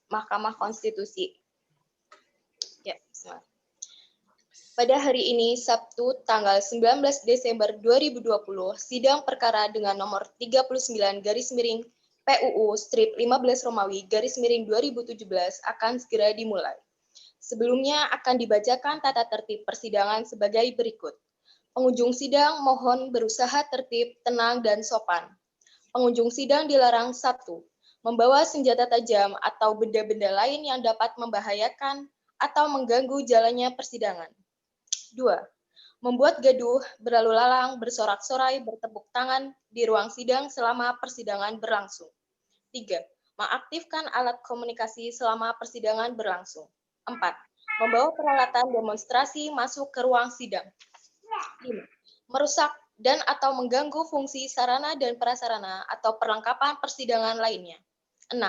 Mahkamah Konstitusi. Ya, pada hari ini, Sabtu, tanggal 19 Desember 2020, sidang perkara dengan nomor 39 garis miring PUU strip 15 Romawi garis miring 2017 akan segera dimulai. Sebelumnya akan dibacakan tata tertib persidangan sebagai berikut. Pengunjung sidang mohon berusaha tertib, tenang, dan sopan. Pengunjung sidang dilarang 1. Membawa senjata tajam atau benda-benda lain yang dapat membahayakan atau mengganggu jalannya persidangan. 2. Membuat gaduh, berlalu lalang, bersorak-sorai, bertepuk tangan di ruang sidang selama persidangan berlangsung. 3. Mengaktifkan alat komunikasi selama persidangan berlangsung. 4. Membawa peralatan demonstrasi masuk ke ruang sidang. 5. Merusak dan atau mengganggu fungsi sarana dan prasarana atau perlengkapan persidangan lainnya. 6.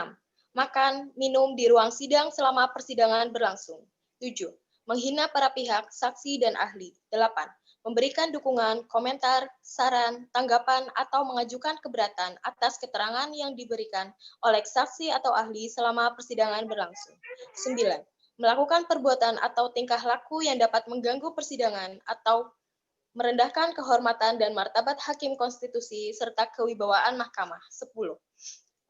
Makan, minum di ruang sidang selama persidangan berlangsung. 7. Menghina para pihak, saksi, dan ahli. 8. Memberikan dukungan, komentar, saran, tanggapan, atau mengajukan keberatan atas keterangan yang diberikan oleh saksi atau ahli selama persidangan berlangsung. 9. Melakukan perbuatan atau tingkah laku yang dapat mengganggu persidangan atau merendahkan kehormatan dan martabat hakim konstitusi serta kewibawaan mahkamah. 10.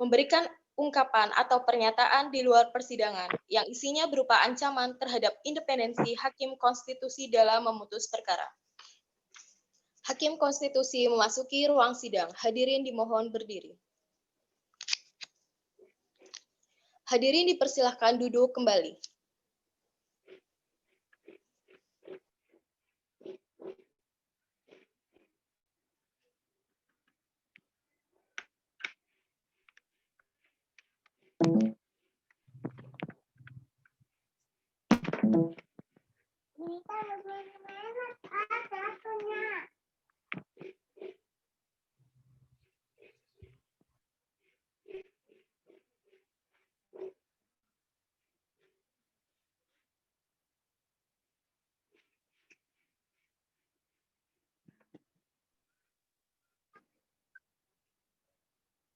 Memberikan ungkapan atau pernyataan di luar persidangan yang isinya berupa ancaman terhadap independensi hakim konstitusi dalam memutus perkara. Hakim konstitusi memasuki ruang sidang. Hadirin dimohon berdiri. Hadirin dipersilahkan duduk kembali.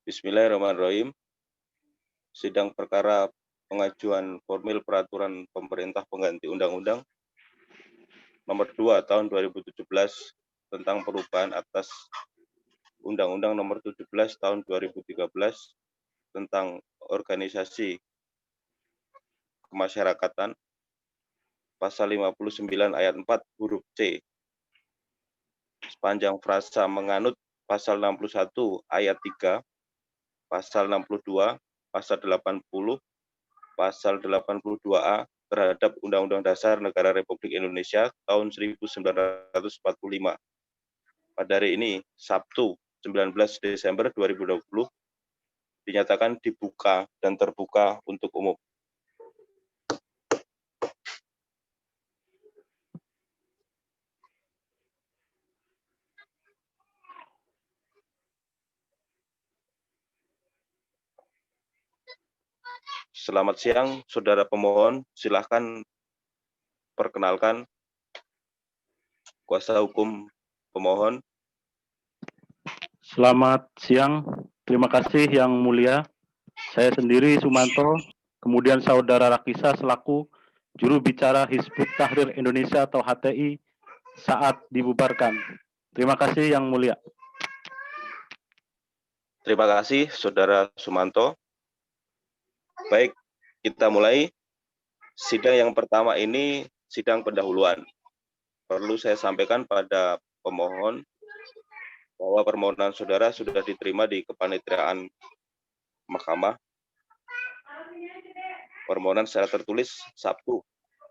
Bismillahirrahmanirrahim. Sidang perkara pengajuan formil peraturan pemerintah pengganti Undang-Undang Nomor 2 Tahun 2017 tentang perubahan atas Undang-Undang Nomor 17 Tahun 2013 tentang organisasi kemasyarakatan, Pasal 59 ayat 4 huruf C. Sepanjang frasa menganut Pasal 61 ayat 3, Pasal 62, Pasal 80, Pasal 82A terhadap Undang-Undang Dasar Negara Republik Indonesia tahun 1945. Pada hari ini, Sabtu 19 Desember 2020, dinyatakan dibuka dan terbuka untuk umum. Selamat siang, saudara pemohon. Silakan perkenalkan kuasa hukum pemohon. Selamat siang, terima kasih Yang Mulia. Saya sendiri Sumanto, kemudian saudara Rakisa selaku juru bicara Hizbut Tahrir Indonesia atau HTI saat dibubarkan. Terima kasih Yang Mulia. Terima kasih, saudara Sumanto. Baik, kita mulai. Sidang yang pertama ini sidang pendahuluan. Perlu saya sampaikan pada pemohon bahwa permohonan saudara sudah diterima di kepanitiaan Mahkamah. Permohonan secara tertulis Sabtu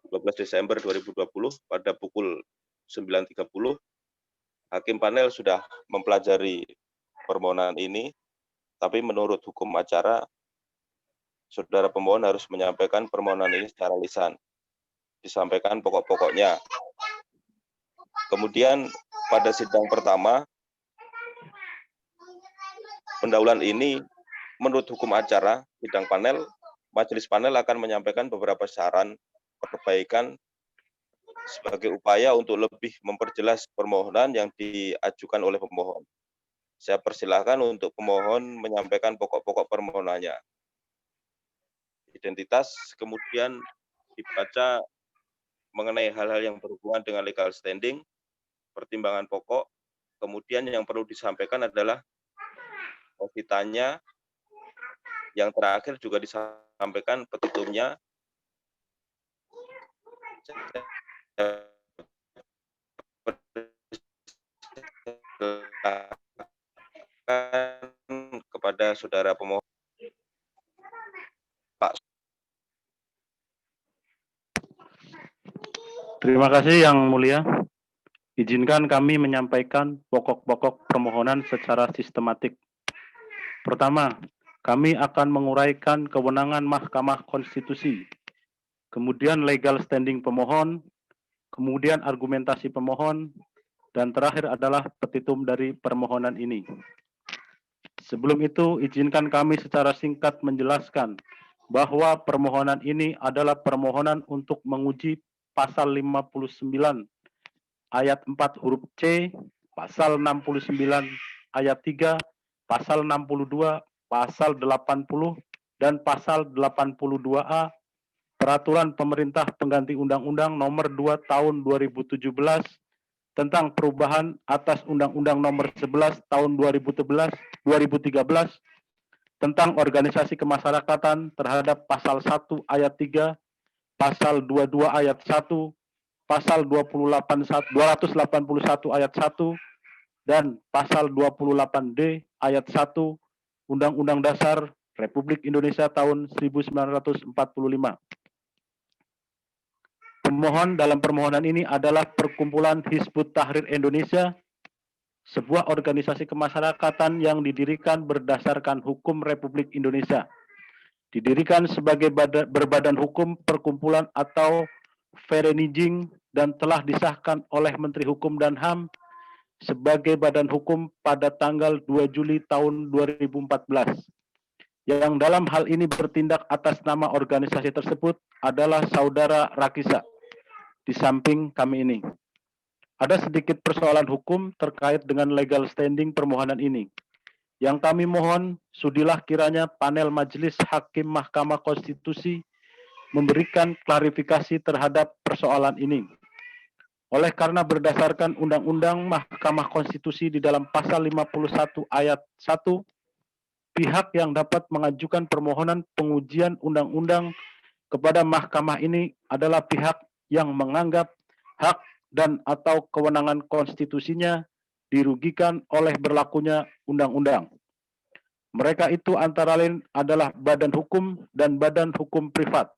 12 Desember 2020 pada pukul 9.30. Hakim panel sudah mempelajari permohonan ini, tapi menurut hukum acara, saudara pemohon harus menyampaikan permohonan ini secara lisan. Disampaikan pokok-pokoknya. Kemudian pada sidang pertama, pendahuluan ini menurut hukum acara, sidang panel, majelis panel akan menyampaikan beberapa saran perbaikan sebagai upaya untuk lebih memperjelas permohonan yang diajukan oleh pemohon. Saya persilahkan untuk pemohon menyampaikan pokok-pokok permohonannya. identitas, kemudian dibaca mengenai hal-hal yang berhubungan dengan legal standing, pertimbangan pokok, kemudian yang perlu disampaikan adalah positanya, yang terakhir juga disampaikan petitumnya, kepada saudara pemohon. Pak. Terima kasih Yang Mulia. Izinkan kami menyampaikan pokok-pokok permohonan secara sistematik. Pertama, kami akan menguraikan kewenangan Mahkamah Konstitusi, kemudian legal standing pemohon, kemudian argumentasi pemohon, dan terakhir adalah petitum dari permohonan ini. Sebelum itu, izinkan kami secara singkat menjelaskan bahwa permohonan ini adalah permohonan untuk menguji pasal 59 ayat 4 huruf C, pasal 69 ayat 3, pasal 62, pasal 80, dan pasal 82A Peraturan Pemerintah Pengganti Undang-Undang Nomor 2 Tahun 2017 tentang perubahan atas Undang-Undang Nomor 11 Tahun 2013 tentang organisasi kemasyarakatan terhadap pasal 1 ayat 3, pasal 22 ayat 1, pasal 281 ayat 1, dan pasal 28D ayat 1 Undang-Undang Dasar Republik Indonesia tahun 1945. Pemohon dalam permohonan ini adalah Perkumpulan Hizbut Tahrir Indonesia, sebuah organisasi kemasyarakatan yang didirikan berdasarkan hukum Republik Indonesia. Didirikan sebagai berbadan hukum perkumpulan atau Vereniging dan telah disahkan oleh Menteri Hukum dan HAM sebagai badan hukum pada tanggal 2 Juli tahun 2014. Yang dalam hal ini bertindak atas nama organisasi tersebut adalah Saudara Rakisa. Di samping kami ini, ada sedikit persoalan hukum terkait dengan legal standing permohonan ini. Yang kami mohon, sudilah kiranya panel Majelis Hakim Mahkamah Konstitusi memberikan klarifikasi terhadap persoalan ini. Oleh karena berdasarkan Undang-Undang Mahkamah Konstitusi di dalam pasal 51 ayat 1, pihak yang dapat mengajukan permohonan pengujian undang-undang kepada mahkamah ini adalah pihak yang menganggap hak dan atau kewenangan konstitusinya dirugikan oleh berlakunya undang-undang. Mereka itu antara lain adalah badan hukum dan badan hukum privat.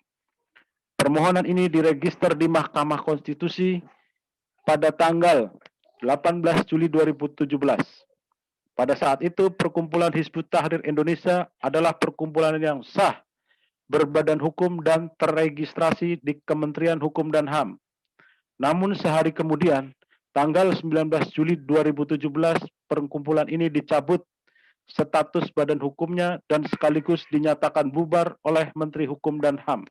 Permohonan ini diregister di Mahkamah Konstitusi pada tanggal 18 Juli 2017. Pada saat itu, Perkumpulan Hizbut Tahrir Indonesia adalah perkumpulan yang sah, berbadan hukum dan terregistrasi di Kementerian Hukum dan HAM. Namun sehari kemudian, tanggal 19 Juli 2017, perkumpulan ini dicabut status badan hukumnya dan sekaligus dinyatakan bubar oleh Menteri Hukum dan HAM.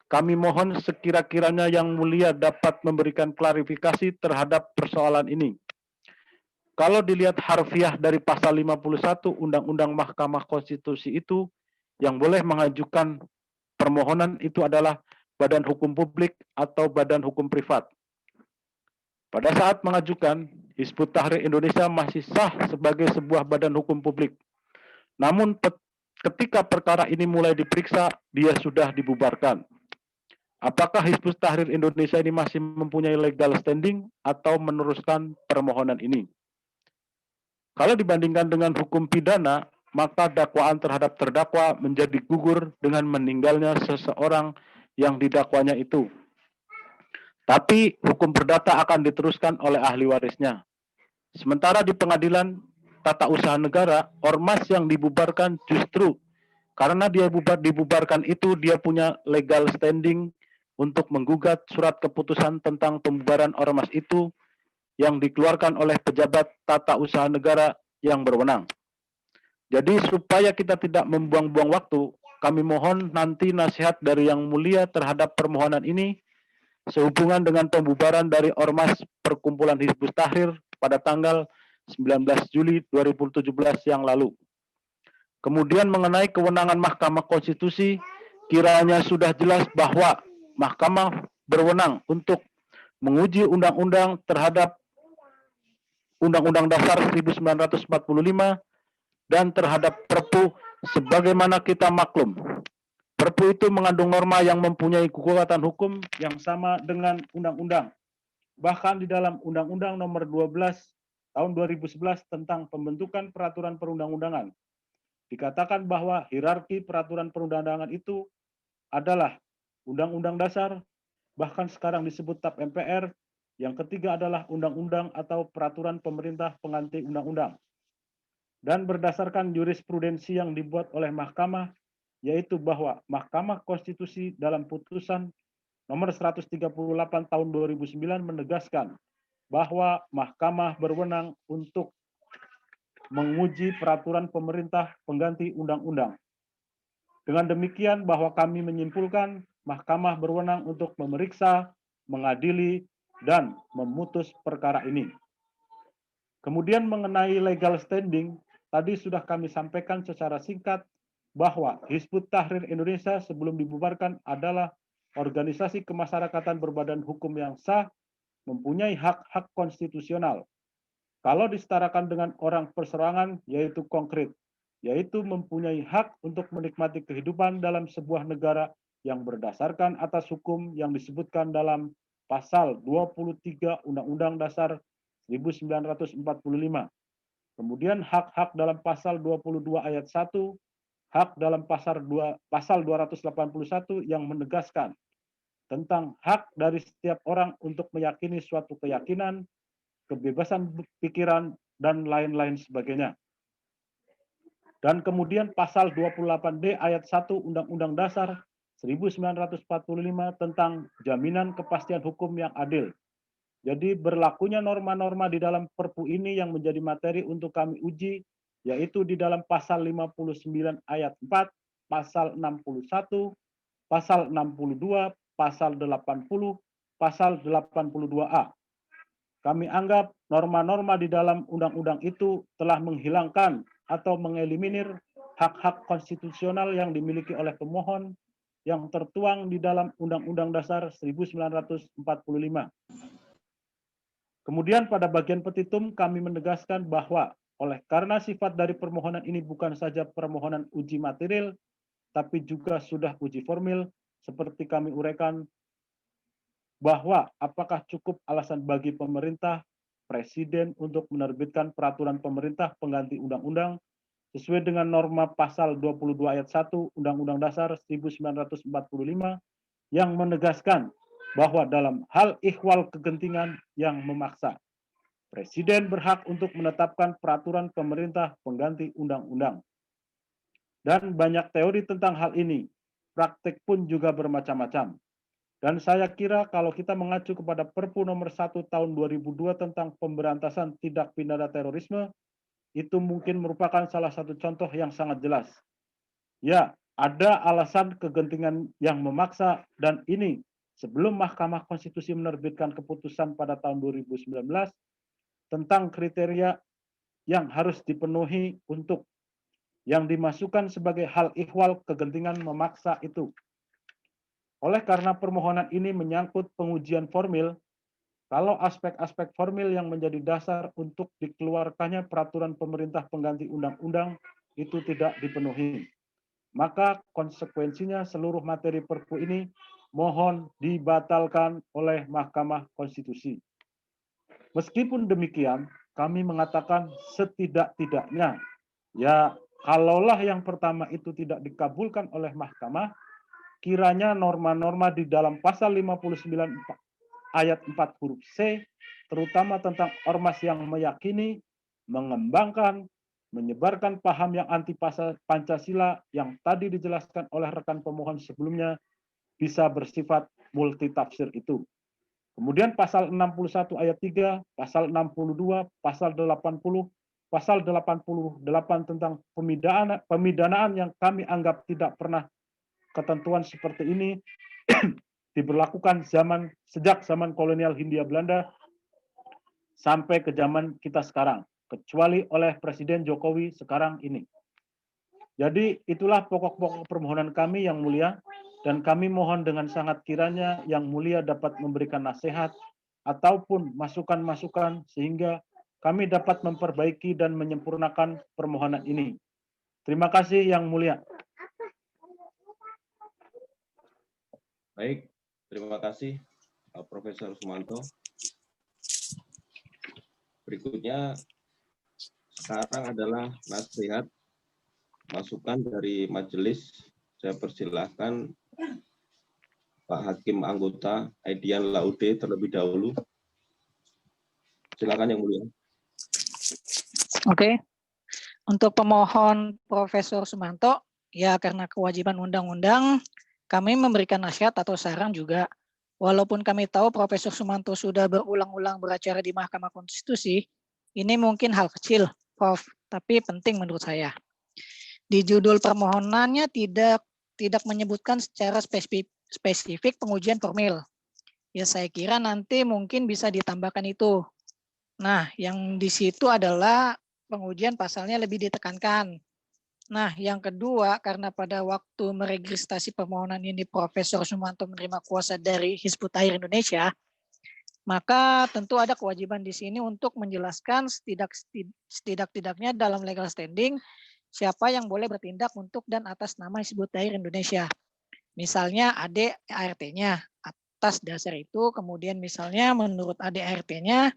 Kami mohon sekira-kiranya Yang Mulia dapat memberikan klarifikasi terhadap persoalan ini. Kalau dilihat harfiah dari pasal 51 Undang-Undang Mahkamah Konstitusi itu, yang boleh mengajukan permohonan itu adalah badan hukum publik atau badan hukum privat. Pada saat mengajukan, Hizbut Tahrir Indonesia masih sah sebagai sebuah badan hukum publik. Namun ketika perkara ini mulai diperiksa, dia sudah dibubarkan. Apakah Hizbut Tahrir Indonesia ini masih mempunyai legal standing atau meneruskan permohonan ini? Kalau dibandingkan dengan hukum pidana, maka dakwaan terhadap terdakwa menjadi gugur dengan meninggalnya seseorang yang didakwanya itu. Tapi hukum perdata akan diteruskan oleh ahli warisnya. Sementara di pengadilan tata usaha negara, ormas yang dibubarkan justru karena dia dibubarkan itu, dia punya legal standing untuk menggugat surat keputusan tentang pembubaran ormas itu yang dikeluarkan oleh pejabat tata usaha negara yang berwenang. Jadi supaya kita tidak membuang-buang waktu, kami mohon nanti nasihat dari Yang Mulia terhadap permohonan ini sehubungan dengan pembubaran dari Ormas Perkumpulan Hizbut Tahrir pada tanggal 19 Juli 2017 yang lalu. Kemudian mengenai kewenangan Mahkamah Konstitusi, kiranya sudah jelas bahwa Mahkamah berwenang untuk menguji undang-undang terhadap Undang-Undang Dasar 1945 dan terhadap Perpu sebagaimana kita maklum. Perpu itu mengandung norma yang mempunyai kekuatan hukum yang sama dengan undang-undang. Bahkan di dalam Undang-Undang Nomor 12 Tahun 2011 tentang pembentukan peraturan perundang-undangan, dikatakan bahwa hierarki peraturan perundang-undangan itu adalah Undang-Undang Dasar, bahkan sekarang disebut TAP MPR. Yang ketiga adalah undang-undang atau peraturan pemerintah pengganti undang-undang. Dan berdasarkan jurisprudensi yang dibuat oleh Mahkamah, yaitu bahwa Mahkamah Konstitusi dalam putusan nomor 138 tahun 2009 menegaskan bahwa Mahkamah berwenang untuk menguji peraturan pemerintah pengganti undang-undang. Dengan demikian bahwa kami menyimpulkan Mahkamah berwenang untuk memeriksa, mengadili, dan memutus perkara ini. Kemudian mengenai legal standing, tadi sudah kami sampaikan secara singkat bahwa Hizbut Tahrir Indonesia sebelum dibubarkan adalah organisasi kemasyarakatan berbadan hukum yang sah, mempunyai hak-hak konstitusional. Kalau disetarakan dengan orang perseorangan, yaitu konkret, yaitu mempunyai hak untuk menikmati kehidupan dalam sebuah negara yang berdasarkan atas hukum yang disebutkan dalam pasal 23 Undang-Undang Dasar 1945. Kemudian hak-hak dalam pasal 22 ayat 1, hak dalam pasal 281 yang menegaskan tentang hak dari setiap orang untuk meyakini suatu keyakinan, kebebasan pikiran, dan lain-lain sebagainya. Dan kemudian pasal 28D ayat 1 Undang-Undang Dasar 1945 tentang jaminan kepastian hukum yang adil. Jadi berlakunya norma-norma di dalam Perpu ini yang menjadi materi untuk kami uji, yaitu di dalam pasal 59 ayat 4, pasal 61, pasal 62, pasal 80, pasal 82A. Kami anggap norma-norma di dalam undang-undang itu telah menghilangkan atau mengeliminir hak-hak konstitusional yang dimiliki oleh pemohon yang tertuang di dalam Undang-Undang Dasar 1945. Kemudian pada bagian petitum kami menegaskan bahwa karena sifat dari permohonan ini bukan saja permohonan uji material, tapi juga sudah uji formil, seperti kami uraikan bahwa apakah cukup alasan bagi pemerintah, presiden untuk menerbitkan peraturan pemerintah pengganti undang-undang sesuai dengan norma pasal 22 ayat 1 Undang-Undang Dasar 1945 yang menegaskan bahwa dalam hal ihwal kegentingan yang memaksa, presiden berhak untuk menetapkan peraturan pemerintah pengganti undang-undang. Dan banyak teori tentang hal ini, praktek pun juga bermacam-macam. Dan saya kira kalau kita mengacu kepada Perpu nomor 1 tahun 2002 tentang pemberantasan tindak pidana terorisme, itu mungkin merupakan salah satu contoh yang sangat jelas. Ya, ada alasan kegentingan yang memaksa, dan ini sebelum Mahkamah Konstitusi menerbitkan keputusan pada tahun 2019 tentang kriteria yang harus dipenuhi untuk yang dimasukkan sebagai hal ihwal kegentingan memaksa itu. Oleh karena permohonan ini menyangkut pengujian formil, kalau aspek-aspek formil yang menjadi dasar untuk dikeluarkannya peraturan pemerintah pengganti undang-undang itu tidak dipenuhi, maka konsekuensinya seluruh materi Perpu ini mohon dibatalkan oleh Mahkamah Konstitusi. Meskipun demikian, kami mengatakan setidak-tidaknya, ya kalaulah yang pertama itu tidak dikabulkan oleh Mahkamah, kiranya norma-norma di dalam pasal 59 ayat 4 huruf C, terutama tentang ormas yang meyakini, mengembangkan, menyebarkan paham yang anti Pancasila yang tadi dijelaskan oleh rekan pemohon sebelumnya, bisa bersifat multitafsir itu. Kemudian pasal 61 ayat 3, pasal 62, pasal 80, pasal 88 tentang pemidanaan yang kami anggap tidak pernah ketentuan seperti ini diberlakukan sejak zaman kolonial Hindia Belanda sampai ke zaman kita sekarang, kecuali oleh Presiden Jokowi sekarang ini. Jadi itulah pokok-pokok permohonan kami yang mulia. dan kami mohon dengan sangat kiranya Yang Mulia dapat memberikan nasihat ataupun masukan-masukan sehingga kami dapat memperbaiki dan menyempurnakan permohonan ini. Terima kasih Yang Mulia. Baik, terima kasih Profesor Sumanto. Berikutnya sekarang adalah nasihat masukan dari majelis. Saya persilahkan Pak Hakim Anggota Aidian Laude terlebih dahulu. Silakan Yang Mulia. Oke, untuk pemohon Profesor Sumanto, ya karena kewajiban undang-undang, kami memberikan nasihat atau saran juga. Walaupun kami tahu Profesor Sumanto sudah berulang-ulang beracara di Mahkamah Konstitusi, ini mungkin hal kecil, Prof, tapi penting menurut saya. Di judul permohonannya tidak menyebutkan secara spesifik pengujian formil. Ya saya kira nanti mungkin bisa ditambahkan itu. Nah, yang di situ adalah pengujian pasalnya lebih ditekankan. Nah, yang kedua, karena pada waktu meregistrasi permohonan ini Profesor Sumanto menerima kuasa dari Hizbut Tahrir Indonesia, maka tentu ada kewajiban di sini untuk menjelaskan setidak-tidaknya dalam legal standing siapa yang boleh bertindak untuk dan atas nama Hizbut Tahrir Indonesia. Misalnya ADART-nya atas dasar itu, kemudian misalnya menurut ADART-nya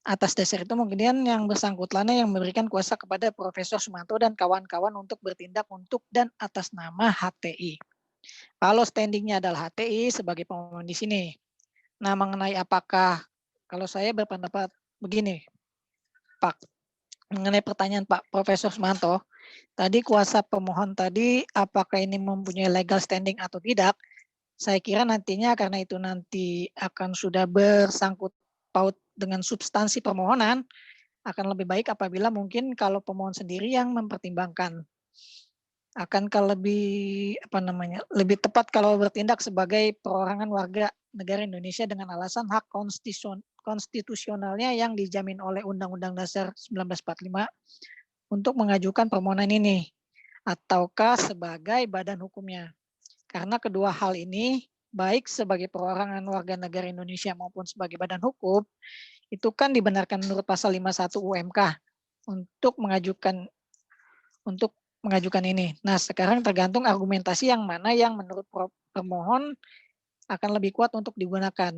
atas dasar itu kemudian yang bersangkutannya yang memberikan kuasa kepada Profesor Sumanto dan kawan-kawan untuk bertindak untuk dan atas nama HTI. Kalau standingnya adalah HTI sebagai pemohon di sini. Nah, mengenai apakah, kalau saya berpendapat begini, Pak, mengenai pertanyaan Pak Profesor Sumanto, tadi kuasa pemohon tadi apakah ini mempunyai legal standing atau tidak, saya kira nantinya karena itu nanti akan sudah bersangkut paut dengan substansi permohonan, akan lebih baik apabila mungkin kalau pemohon sendiri yang mempertimbangkan. Akankah lebih lebih tepat kalau bertindak sebagai perorangan warga negara Indonesia dengan alasan hak konstitusionalnya yang dijamin oleh Undang-Undang Dasar 1945 untuk mengajukan permohonan ini, ataukah sebagai badan hukumnya. Karena kedua hal ini, baik sebagai perorangan warga negara Indonesia maupun sebagai badan hukum, itu kan dibenarkan menurut pasal 51 UMK untuk mengajukan ini. Nah, sekarang tergantung argumentasi yang mana yang menurut pemohon akan lebih kuat untuk digunakan.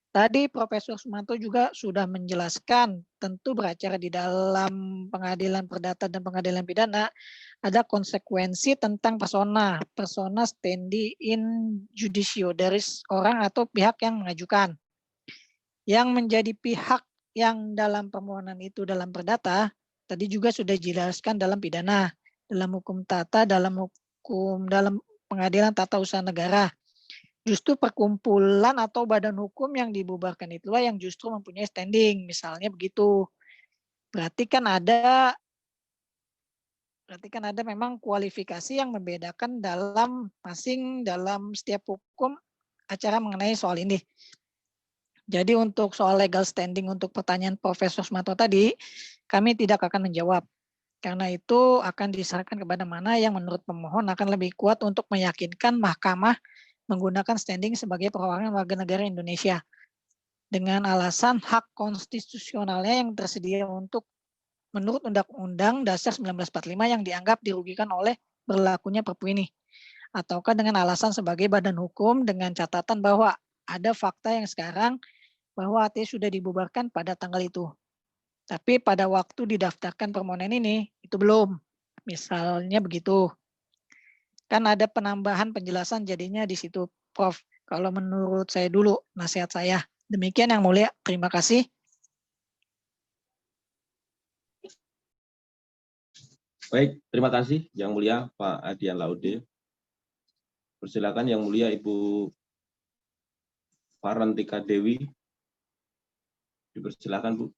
Tadi Profesor Sumanto juga sudah menjelaskan, tentu beracara di dalam pengadilan perdata dan pengadilan pidana, ada konsekuensi tentang persona standi in judicio dari orang atau pihak yang mengajukan. Yang menjadi pihak yang dalam permohonan itu dalam perdata, tadi juga sudah dijelaskan dalam pidana, dalam hukum tata, dalam pengadilan tata usaha negara. Justru perkumpulan atau badan hukum yang dibubarkan itulah yang justru mempunyai standing, misalnya begitu. Berarti kan ada memang kualifikasi yang membedakan dalam setiap hukum acara mengenai soal ini. Jadi untuk soal legal standing untuk pertanyaan Profesor Sumanto tadi, kami tidak akan menjawab. Karena itu akan diserahkan kepada mana yang menurut pemohon akan lebih kuat untuk meyakinkan mahkamah menggunakan standing sebagai perorangan warga negara Indonesia. Dengan alasan hak konstitusionalnya yang tersedia untuk menurut Undang-Undang Dasar 1945 yang dianggap dirugikan oleh berlakunya Perpu ini. Ataukah dengan alasan sebagai badan hukum dengan catatan bahwa ada fakta yang sekarang bahwa HTI sudah dibubarkan pada tanggal itu. Tapi pada waktu didaftarkan permohonan ini, itu belum. Misalnya begitu. Kan ada penambahan penjelasan jadinya di situ, Prof. Kalau menurut saya dulu, nasihat saya. Demikian Yang Mulia, terima kasih. Baik, terima kasih Yang Mulia Pak Adian Laude. Persilakan Yang Mulia Ibu Farantika Dewi. Dipersilakan Bu.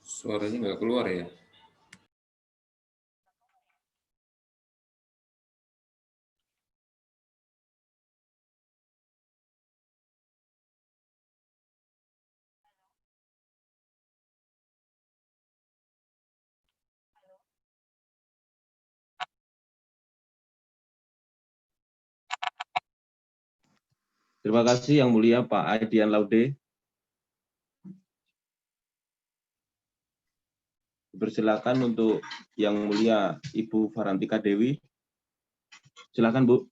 Suaranya nggak keluar ya? Terima kasih Yang Mulia Pak Aidian Laude. Persilakan untuk Yang Mulia Ibu Farantika Dewi. Silakan Bu.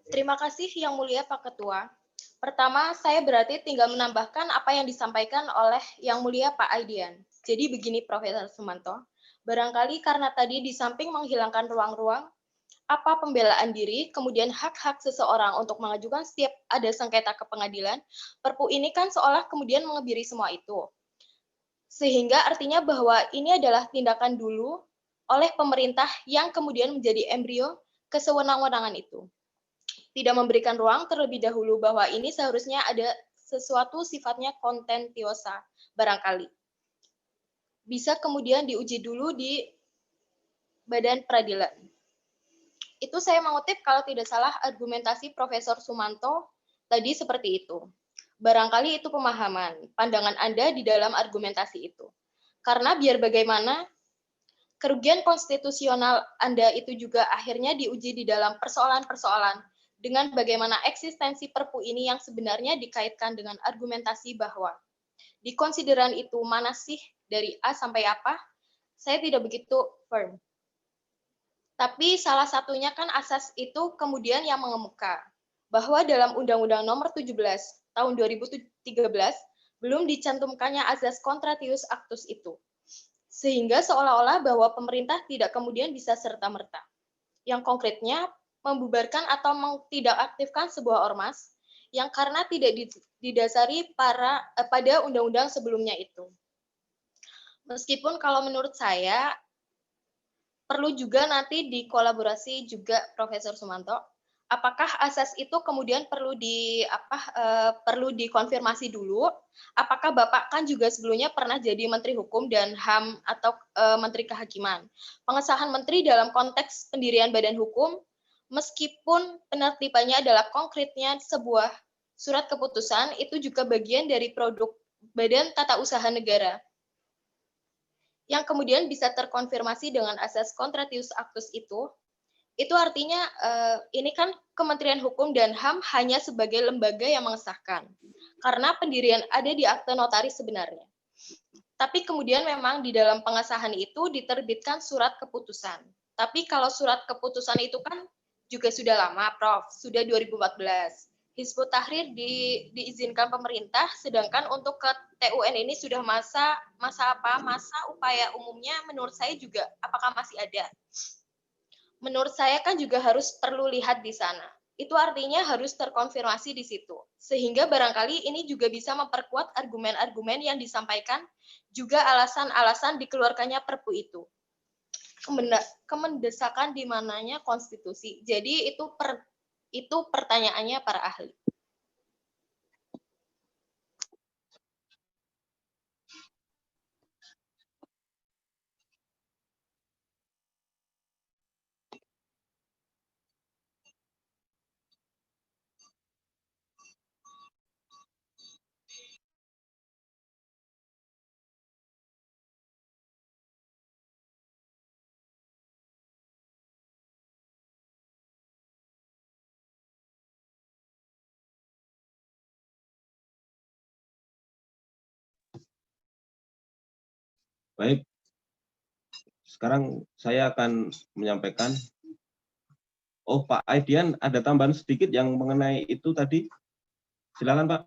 Terima kasih Yang Mulia Pak Ketua. Pertama, saya berarti tinggal menambahkan apa yang disampaikan oleh Yang Mulia Pak Aidian. Jadi begini Profesor Sumanto, barangkali karena tadi di samping menghilangkan ruang-ruang, apa pembelaan diri, kemudian hak-hak seseorang untuk mengajukan setiap ada sengketa ke pengadilan, Perpu ini kan seolah kemudian mengebiri semua itu. Sehingga artinya bahwa ini adalah tindakan dulu oleh pemerintah yang kemudian menjadi embrio kesewenang-wenangan itu. Tidak memberikan ruang terlebih dahulu bahwa ini seharusnya ada sesuatu sifatnya kontentiosa barangkali. Bisa kemudian diuji dulu di badan peradilan. Itu saya mengutip kalau tidak salah argumentasi Profesor Sumanto tadi seperti itu. Barangkali itu pemahaman, pandangan Anda di dalam argumentasi itu. Karena biar bagaimana, kerugian konstitusional Anda itu juga akhirnya diuji di dalam persoalan-persoalan dengan bagaimana eksistensi Perpu ini yang sebenarnya dikaitkan dengan argumentasi bahwa di konsideran itu mana sih dari A sampai apa, saya tidak begitu firm. Tapi salah satunya kan asas itu kemudian yang mengemuka bahwa dalam Undang-Undang Nomor 17 Tahun 2013 belum dicantumkannya azas contratius actus itu. Sehingga seolah-olah bahwa pemerintah tidak kemudian bisa serta-merta. Yang konkretnya membubarkan atau tidak aktifkan sebuah ormas yang karena tidak didasari pada undang-undang sebelumnya itu. Meskipun kalau menurut saya perlu juga nanti dikolaborasi juga Profesor Sumanto, apakah asas itu kemudian perlu dikonfirmasi dulu? Apakah Bapak kan juga sebelumnya pernah jadi Menteri Hukum dan HAM atau Menteri Kehakiman? Pengesahan Menteri dalam konteks pendirian badan hukum, meskipun penertibannya adalah konkretnya sebuah surat keputusan, itu juga bagian dari produk Badan Tata Usaha Negara yang kemudian bisa terkonfirmasi dengan asas contratius actus itu artinya ini kan Kementerian Hukum dan HAM hanya sebagai lembaga yang mengesahkan, karena pendirian ada di akte notaris sebenarnya. Tapi kemudian memang di dalam pengesahan itu diterbitkan surat keputusan. Tapi kalau surat keputusan itu kan juga sudah lama, Prof. Sudah 2014. Hizbut Tahrir diizinkan pemerintah, sedangkan untuk ke TUN ini sudah masa upaya umumnya menurut saya juga apakah masih ada? Menurut saya kan juga harus perlu lihat di sana. Itu artinya harus terkonfirmasi di situ. Sehingga barangkali ini juga bisa memperkuat argumen-argumen yang disampaikan, juga alasan-alasan dikeluarkannya Perpu itu. Kemendesakan di mananya konstitusi. Jadi itu pertanyaannya para ahli. Baik, sekarang saya akan menyampaikan. Oh, Pak Aidian, ada tambahan sedikit yang mengenai itu tadi. Silakan, Pak.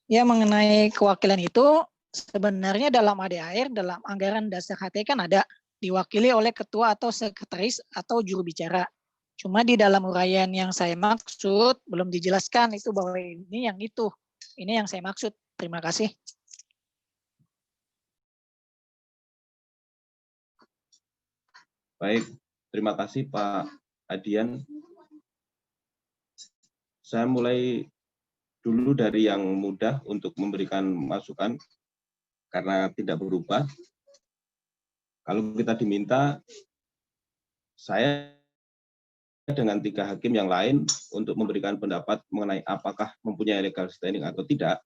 Ya, mengenai kewakilan itu, sebenarnya dalam ADAR, dalam anggaran dasar HT kan ada diwakili oleh ketua atau sekretaris atau juru bicara. Cuma di dalam uraian yang saya maksud, belum dijelaskan itu bahwa ini yang itu. Ini yang saya maksud. Terima kasih. Baik, terima kasih Pak Adian. Saya mulai dulu dari yang mudah untuk memberikan masukan karena tidak berubah. Kalau kita diminta, saya dengan 3 hakim yang lain untuk memberikan pendapat mengenai apakah mempunyai legal standing atau tidak,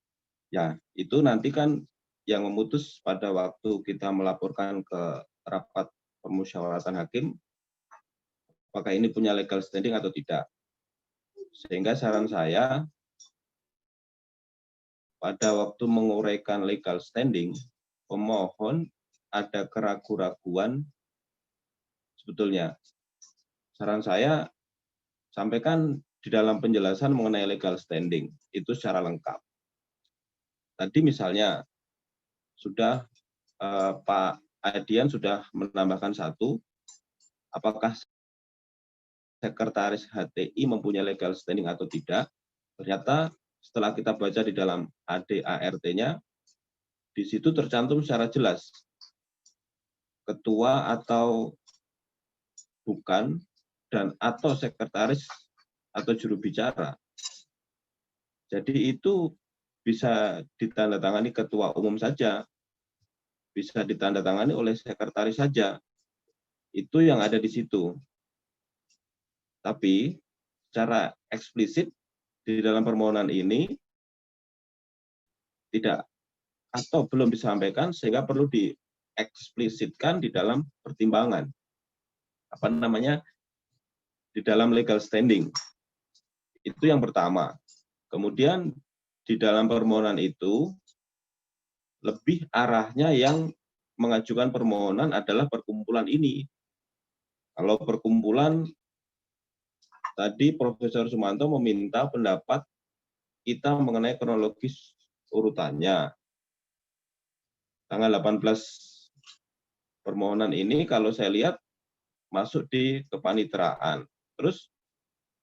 ya itu nanti kan yang memutus pada waktu kita melaporkan ke rapat permusyawaratan hakim, apakah ini punya legal standing atau tidak. Sehingga saran saya, pada waktu menguraikan legal standing, pemohon ada keraguan-raguan sebetulnya. Saran saya, sampaikan di dalam penjelasan mengenai legal standing, itu secara lengkap. Tadi misalnya, sudah Pak Adian sudah menambahkan 1, apakah sekretaris HTI mempunyai legal standing atau tidak. Ternyata setelah kita baca di dalam ADART-nya, di situ tercantum secara jelas ketua atau bukan, dan atau sekretaris atau juru bicara. Jadi itu bisa ditandatangani ketua umum saja, bisa ditandatangani oleh sekretaris saja. Itu yang ada di situ. Tapi secara eksplisit di dalam permohonan ini tidak atau belum disampaikan, sehingga perlu dieksplisitkan di dalam pertimbangan. Apa namanya? Di dalam legal standing. Itu yang pertama. Kemudian di dalam permohonan itu lebih arahnya yang mengajukan permohonan adalah perkumpulan ini. Kalau perkumpulan tadi Profesor Sumanto meminta pendapat kita mengenai kronologis urutannya. Tanggal 18 permohonan ini kalau saya lihat masuk di kepaniteraan. Terus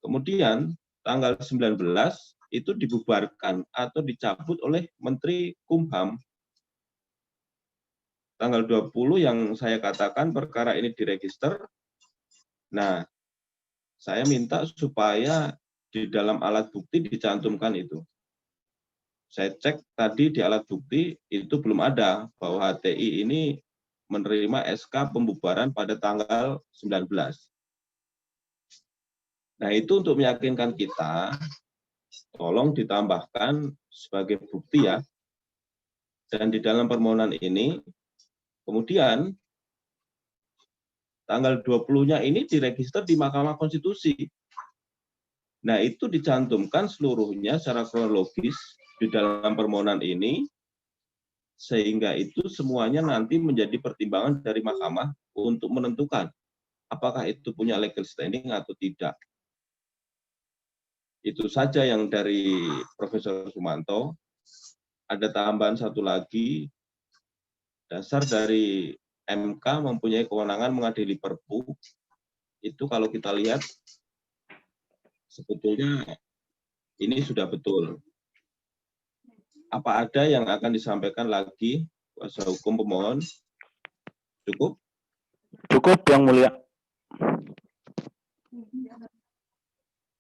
kemudian tanggal 19 itu dibubarkan atau dicabut oleh Menteri Kumham. Tanggal 20 yang saya katakan perkara ini diregister. Nah, saya minta supaya di dalam alat bukti dicantumkan itu. Saya cek tadi di alat bukti itu belum ada bahwa HTI ini menerima SK pembubaran pada tanggal 19. Nah, itu untuk meyakinkan kita, tolong ditambahkan sebagai bukti ya. Dan di dalam permohonan ini, kemudian tanggal 20-nya ini diregister di Mahkamah Konstitusi. Nah, itu dicantumkan seluruhnya secara kronologis di dalam permohonan ini, sehingga itu semuanya nanti menjadi pertimbangan dari Mahkamah untuk menentukan apakah itu punya legal standing atau tidak. Itu saja yang dari Profesor Sumanto. Ada tambahan 1 lagi, dasar dari MK mempunyai kewenangan mengadili Perpu. Itu kalau kita lihat, sebetulnya ini sudah betul. Apa ada yang akan disampaikan lagi kuasa hukum pemohon? Cukup? Cukup, Yang Mulia.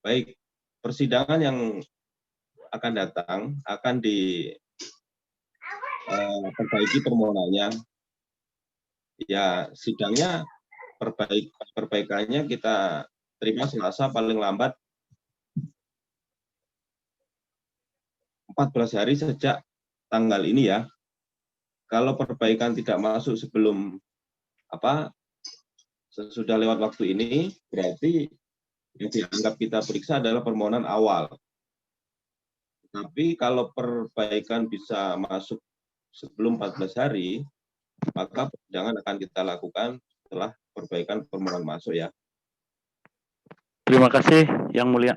Baik, persidangan yang akan datang akan diperbaiki permohonannya. Ya, sidangnya perbaikannya kita terima Selasa paling lambat 14 hari sejak tanggal ini ya. Kalau perbaikan tidak masuk sebelum sesudah lewat waktu ini, berarti yang dianggap kita periksa adalah permohonan awal. Tapi kalau perbaikan bisa masuk sebelum 14 hari, maka persidangan akan kita lakukan setelah perbaikan permohonan masuk ya. Terima kasih, Yang Mulia.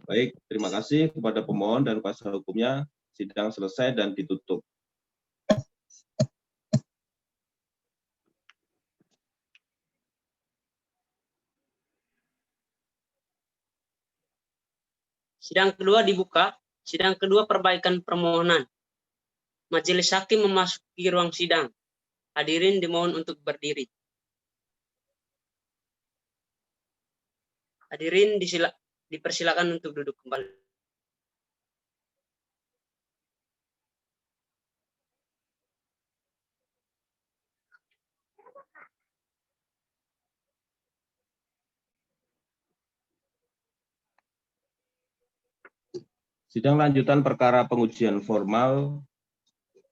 Baik, terima kasih kepada pemohon dan kuasa hukumnya. Sidang selesai dan ditutup. Sidang kedua dibuka. Sidang kedua perbaikan permohonan. Majelis Hakim memasuki ruang sidang. Hadirin dimohon untuk berdiri. Hadirin dipersilakan untuk duduk kembali. Sidang lanjutan perkara pengujian formal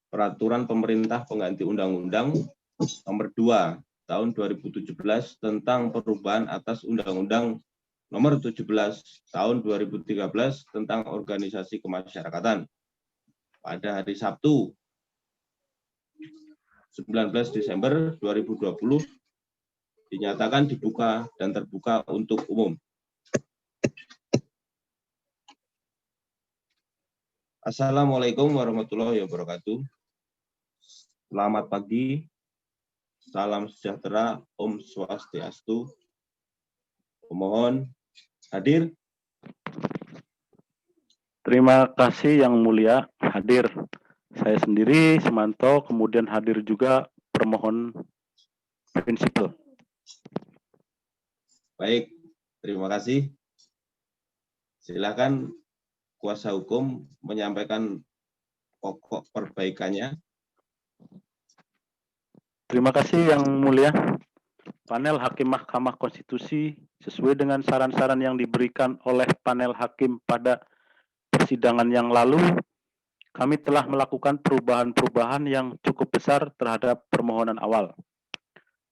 Peraturan Pemerintah Pengganti Undang-Undang Nomor 2 Tahun 2017 tentang perubahan atas Undang-Undang Nomor 17 Tahun 2013 tentang Organisasi Kemasyarakatan pada hari Sabtu 19 Desember 2020 dinyatakan dibuka dan terbuka untuk umum. Assalamualaikum warahmatullahi wabarakatuh. Selamat pagi, salam sejahtera, Om Swastiastu. Pemohon hadir. Terima kasih Yang Mulia, hadir. Saya sendiri, Sumanto, kemudian hadir juga permohon prinsipal. Baik, terima kasih. Silakan kuasa hukum menyampaikan pokok perbaikannya. Terima kasih Yang Mulia. Panel Hakim Mahkamah Konstitusi sesuai dengan saran-saran yang diberikan oleh panel hakim pada persidangan yang lalu, kami telah melakukan perubahan-perubahan yang cukup besar terhadap permohonan awal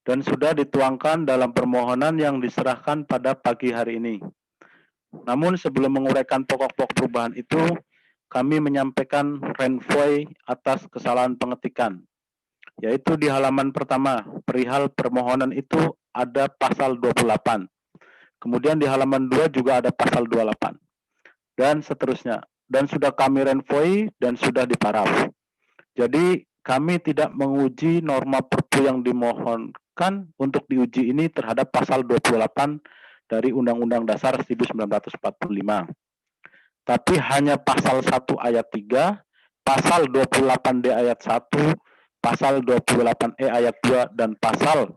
dan sudah dituangkan dalam permohonan yang diserahkan pada pagi hari ini. Namun sebelum menguraikan pokok-pokok perubahan itu, kami menyampaikan renvoy atas kesalahan pengetikan, yaitu di halaman pertama, perihal permohonan itu ada pasal 28. Kemudian di halaman 2 juga ada pasal 28. Dan seterusnya. Dan sudah kami renvoy dan sudah diparaf. Jadi kami tidak menguji norma perpu yang dimohonkan untuk diuji ini terhadap pasal 28 dari Undang-Undang Dasar 1945. Tapi hanya pasal 1 ayat 3, pasal 28D ayat 1, pasal 28E ayat 2, dan pasal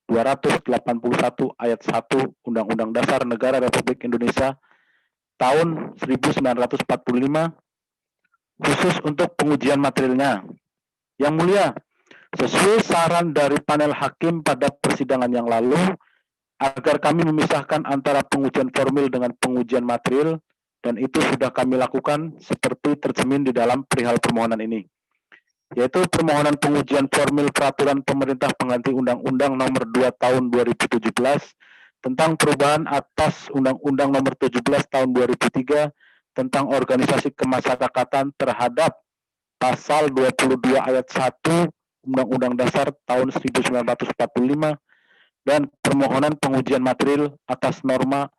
281 ayat 1 Undang-Undang Dasar Negara Republik Indonesia tahun 1945 khusus untuk pengujian materialnya. Yang Mulia, sesuai saran dari panel hakim pada persidangan yang lalu, agar kami memisahkan antara pengujian formil dengan pengujian material, dan itu sudah kami lakukan seperti tercermin di dalam perihal permohonan ini, yaitu permohonan pengujian formil Peraturan Pemerintah Pengganti Undang-Undang Nomor 2 Tahun 2017 tentang perubahan atas Undang-Undang Nomor 17 Tahun 2003 tentang Organisasi Kemasyarakatan terhadap pasal 22 ayat 1 Undang-Undang Dasar tahun 1945 dan permohonan pengujian material atas norma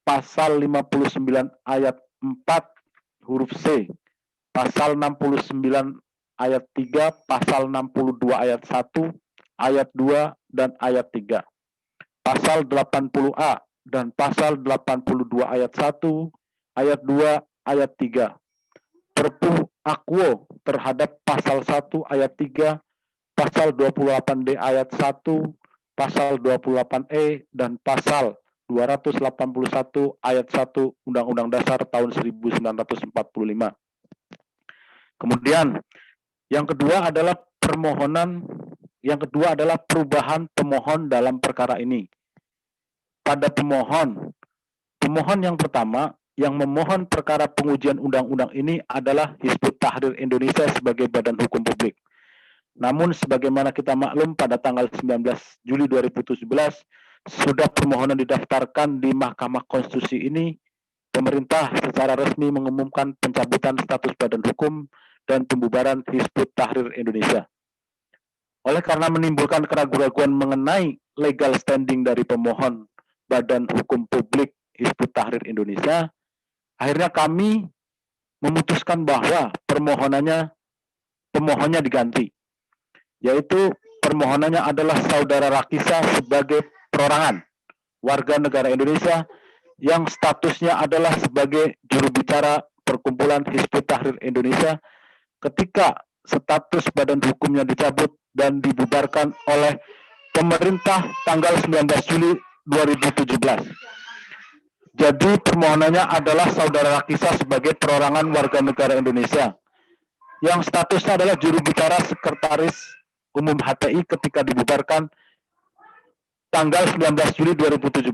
pasal 59 ayat 4 huruf C, pasal 69 ayat 3, pasal 62 ayat 1, ayat 2, dan ayat 3. Pasal 80A dan pasal 82 ayat 1, ayat 2, ayat 3. Perpu Akwo terhadap pasal 1 ayat 3, pasal 28D ayat 1, pasal 28E, dan pasal 281 ayat 1 Undang-Undang Dasar tahun 1945. Kemudian, yang kedua adalah perubahan pemohon dalam perkara ini. Pada pemohon yang pertama yang memohon perkara pengujian undang-undang ini adalah Hizbut Tahrir Indonesia sebagai badan hukum publik. Namun sebagaimana kita maklum pada tanggal 19 Juli 2017 sudah permohonan didaftarkan di Mahkamah Konstitusi ini, pemerintah secara resmi mengumumkan pencabutan status badan hukum dan pembubaran Hizbut Tahrir Indonesia. Oleh karena menimbulkan keraguan-keraguan mengenai legal standing dari pemohon badan hukum publik Hizbut Tahrir Indonesia, akhirnya kami memutuskan bahwa pemohonnya diganti, yaitu permohonannya adalah Saudara Rakisa sebagai perorangan warga negara Indonesia yang statusnya adalah sebagai juru bicara Perkumpulan Hizbut Tahrir Indonesia ketika status badan hukumnya dicabut dan dibubarkan oleh pemerintah tanggal 19 Juli 2017. Jadi permohonannya adalah Saudara Rakisa sebagai perorangan warga negara Indonesia yang statusnya adalah juru bicara Sekretaris Umum HTI ketika dibubarkan tanggal 19 Juli 2017.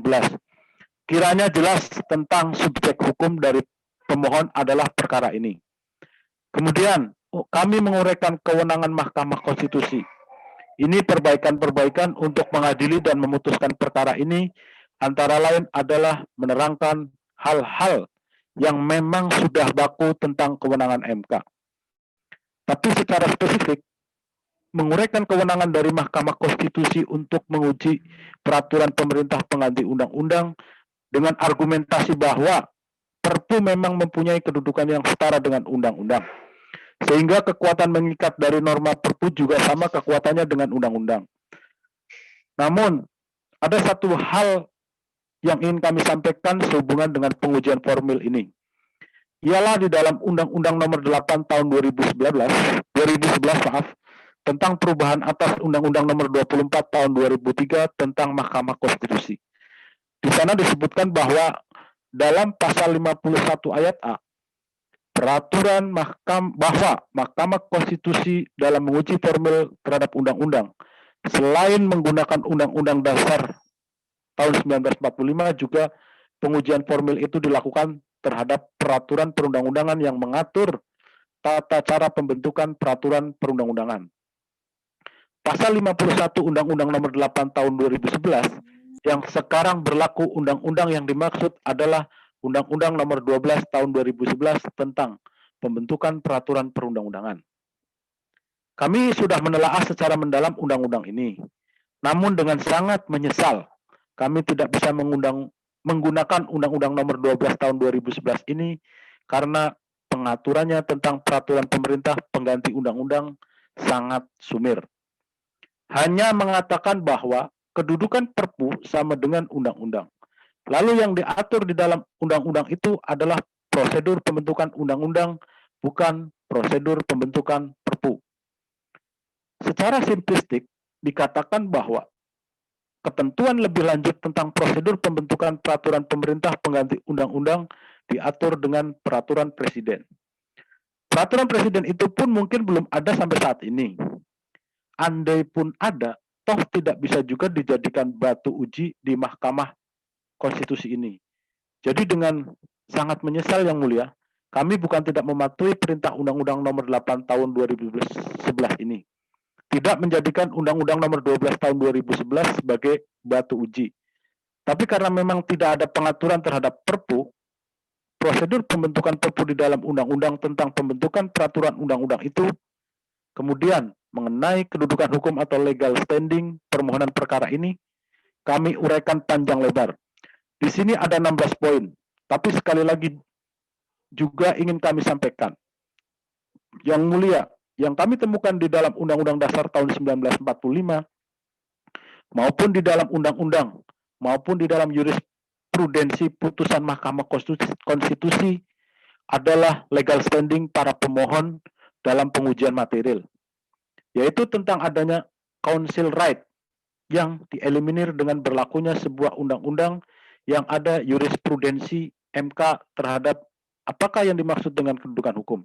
Kiranya jelas tentang subjek hukum dari pemohon adalah perkara ini. Kemudian, kami menguraikan kewenangan Mahkamah Konstitusi. Ini perbaikan-perbaikan untuk mengadili dan memutuskan perkara ini, antara lain adalah menerangkan hal-hal yang memang sudah baku tentang kewenangan MK. Tapi secara spesifik, menguraikan kewenangan dari Mahkamah Konstitusi untuk menguji peraturan pemerintah pengganti undang-undang dengan argumentasi bahwa Perpu memang mempunyai kedudukan yang setara dengan undang-undang. Sehingga kekuatan mengikat dari norma Perpu juga sama kekuatannya dengan undang-undang. Namun, ada satu hal yang ingin kami sampaikan sehubungan dengan pengujian formil ini. Ialah di dalam Undang-Undang Nomor 8 Tahun 2011 tentang perubahan atas Undang-Undang Nomor 24 Tahun 2003 tentang Mahkamah Konstitusi. Di sana disebutkan bahwa dalam pasal 51 ayat A, peraturan bahwa Mahkamah Konstitusi dalam menguji formil terhadap undang-undang selain menggunakan Undang-Undang Dasar tahun 1945 juga pengujian formil itu dilakukan terhadap peraturan perundang-undangan yang mengatur tata cara pembentukan peraturan perundang-undangan. Pasal 51 Undang-Undang Nomor 8 Tahun 2011 yang sekarang berlaku undang-undang yang dimaksud adalah Undang-Undang Nomor 12 Tahun 2011 tentang pembentukan peraturan perundang-undangan. Kami sudah menelaah secara mendalam undang-undang ini. Namun dengan sangat menyesal, kami tidak bisa menggunakan Undang-Undang Nomor 12 Tahun 2011 ini karena pengaturannya tentang peraturan pemerintah pengganti undang-undang sangat sumir. Hanya mengatakan bahwa kedudukan Perpu sama dengan undang-undang. Lalu yang diatur di dalam undang-undang itu adalah prosedur pembentukan undang-undang, bukan prosedur pembentukan Perpu. Secara simplistik, dikatakan bahwa ketentuan lebih lanjut tentang prosedur pembentukan peraturan pemerintah pengganti undang-undang diatur dengan peraturan presiden. Peraturan presiden itu pun mungkin belum ada sampai saat ini. Andai pun ada, toh tidak bisa juga dijadikan batu uji di Mahkamah Konstitusi ini. Jadi dengan sangat menyesal Yang Mulia, kami bukan tidak mematuhi perintah Undang-Undang Nomor 8 Tahun 2011 ini. Tidak menjadikan Undang-Undang Nomor 12 Tahun 2011 sebagai batu uji. Tapi karena memang tidak ada pengaturan terhadap Perpu, prosedur pembentukan Perpu di dalam Undang-Undang tentang pembentukan peraturan undang-undang itu, kemudian mengenai kedudukan hukum atau legal standing permohonan perkara ini, kami uraikan panjang lebar. Di sini ada 16 poin, tapi sekali lagi juga ingin kami sampaikan. Yang Mulia, yang kami temukan di dalam Undang-Undang Dasar tahun 1945, maupun di dalam undang-undang, maupun di dalam jurisprudensi putusan Mahkamah Konstitusi adalah legal standing para pemohon dalam pengujian material, yaitu tentang adanya counsel right yang dieliminir dengan berlakunya sebuah undang-undang yang ada jurisprudensi MK terhadap apakah yang dimaksud dengan kedudukan hukum.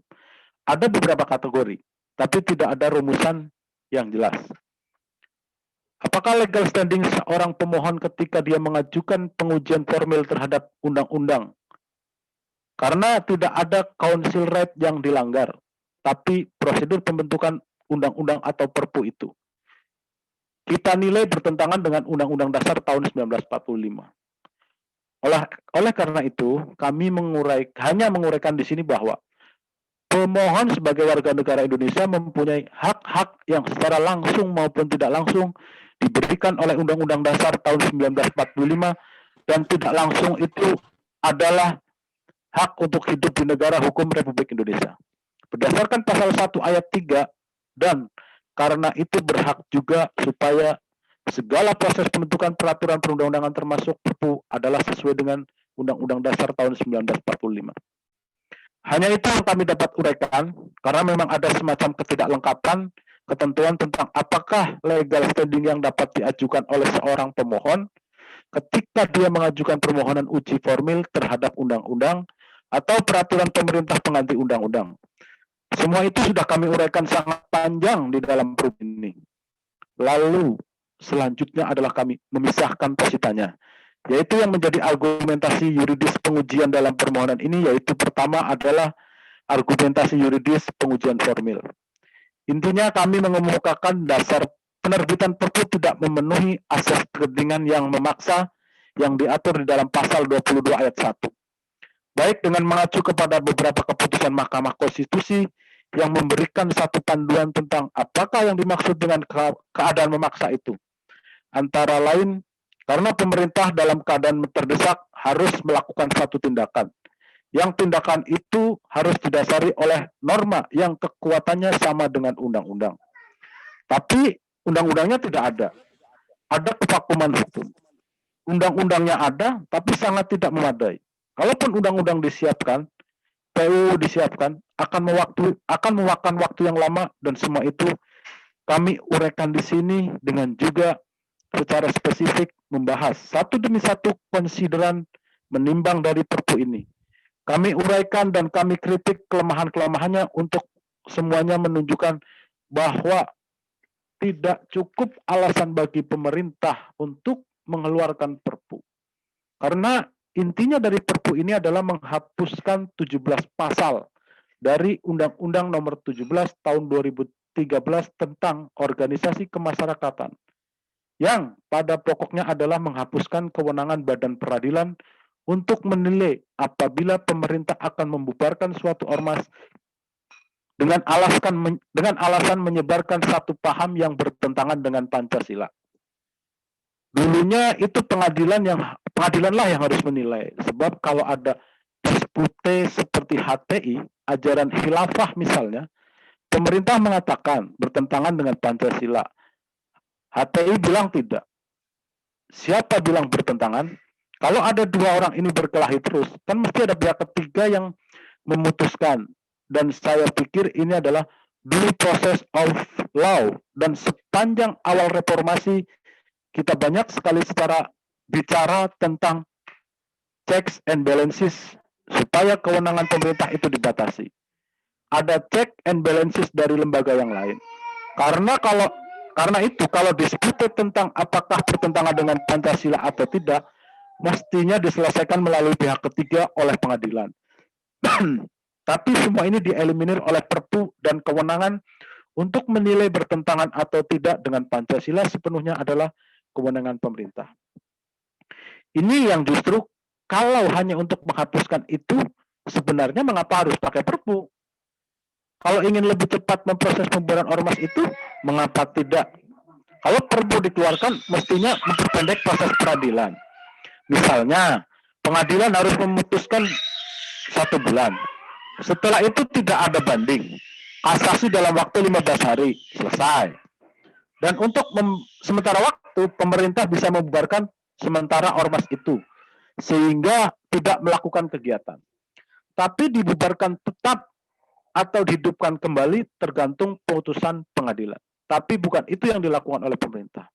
Ada beberapa kategori, tapi tidak ada rumusan yang jelas. Apakah legal standing seorang pemohon ketika dia mengajukan pengujian formil terhadap undang-undang? Karena tidak ada counsel right yang dilanggar, tapi prosedur pembentukan undang-undang atau Perpu itu kita nilai bertentangan dengan Undang-Undang Dasar tahun 1945. Oleh karena itu, kami hanya menguraikan di sini bahwa pemohon sebagai warga negara Indonesia mempunyai hak-hak yang secara langsung maupun tidak langsung diberikan oleh Undang-Undang Dasar tahun 1945 dan tidak langsung itu adalah hak untuk hidup di negara hukum Republik Indonesia. Berdasarkan pasal 1 ayat 3 dan karena itu berhak juga supaya segala proses pembentukan peraturan perundang-undangan termasuk Perpu adalah sesuai dengan Undang-Undang Dasar tahun 1945. Hanya itu yang kami dapat uraikan, karena memang ada semacam ketidaklengkapan ketentuan tentang apakah legal standing yang dapat diajukan oleh seorang pemohon ketika dia mengajukan permohonan uji formil terhadap undang-undang atau peraturan pemerintah pengganti undang-undang. Semua itu sudah kami uraikan sangat panjang di dalam Perpu ini. Lalu selanjutnya adalah kami memisahkan positanya, yaitu yang menjadi argumentasi yuridis pengujian dalam permohonan ini, yaitu pertama adalah argumentasi yuridis pengujian formil. Intinya kami mengemukakan dasar penerbitan Perpu tidak memenuhi asas kegentingan yang memaksa yang diatur di dalam pasal 22 ayat 1. Baik dengan mengacu kepada beberapa keputusan Mahkamah Konstitusi yang memberikan satu panduan tentang apakah yang dimaksud dengan keadaan memaksa itu. Antara lain, karena pemerintah dalam keadaan terdesak harus melakukan satu tindakan. Yang tindakan itu harus didasari oleh norma yang kekuatannya sama dengan undang-undang. Tapi undang-undangnya tidak ada. Ada kevakuman hukum. Undang-undangnya ada, tapi sangat tidak memadai. Kalaupun undang-undang disiapkan, PUU disiapkan, akan memakan waktu yang lama, dan semua itu kami uraikan di sini dengan juga secara spesifik membahas satu demi satu konsideran menimbang dari Perpu ini. Kami uraikan dan kami kritik kelemahan-kelemahannya untuk semuanya menunjukkan bahwa tidak cukup alasan bagi pemerintah untuk mengeluarkan Perpu. Karena intinya dari Perpu ini adalah menghapuskan 17 pasal dari Undang-Undang Nomor 17 Tahun 2013 tentang organisasi kemasyarakatan, yang pada pokoknya adalah menghapuskan kewenangan Badan Peradilan untuk menilai apabila pemerintah akan membubarkan suatu ormas dengan alasan menyebarkan satu paham yang bertentangan dengan Pancasila. Dulunya itu pengadilanlah yang harus menilai, sebab kalau ada dispute seperti HTI, ajaran khilafah misalnya, pemerintah mengatakan bertentangan dengan Pancasila. HTI bilang tidak. Siapa bilang bertentangan? Kalau ada dua orang ini berkelahi terus, kan mesti ada pihak ketiga yang memutuskan. Dan saya pikir ini adalah due process of law. Dan sepanjang awal reformasi, kita banyak sekali bicara tentang checks and balances supaya kewenangan pemerintah itu dibatasi. Ada check and balances dari lembaga yang lain. Karena itu, kalau dispute tentang apakah bertentangan dengan Pancasila atau tidak, mestinya diselesaikan melalui pihak ketiga oleh pengadilan. Tapi semua ini dieliminir oleh Perpu, dan kewenangan untuk menilai bertentangan atau tidak dengan Pancasila sepenuhnya adalah kewenangan pemerintah. Ini yang justru kalau hanya untuk menghapuskan itu, sebenarnya mengapa harus pakai Perpu? Kalau ingin lebih cepat memproses pembubaran ormas itu, mengapa tidak? Kalau Perpu dikeluarkan, mestinya memperpendek proses peradilan. Misalnya, pengadilan harus memutuskan 1 bulan. Setelah itu tidak ada banding. Kasasi dalam waktu 15 hari, selesai. Dan untuk sementara waktu, pemerintah bisa membubarkan sementara ormas itu, sehingga tidak melakukan kegiatan. Tapi dibubarkan tetap atau dihidupkan kembali tergantung putusan pengadilan. Tapi bukan itu yang dilakukan oleh pemerintah.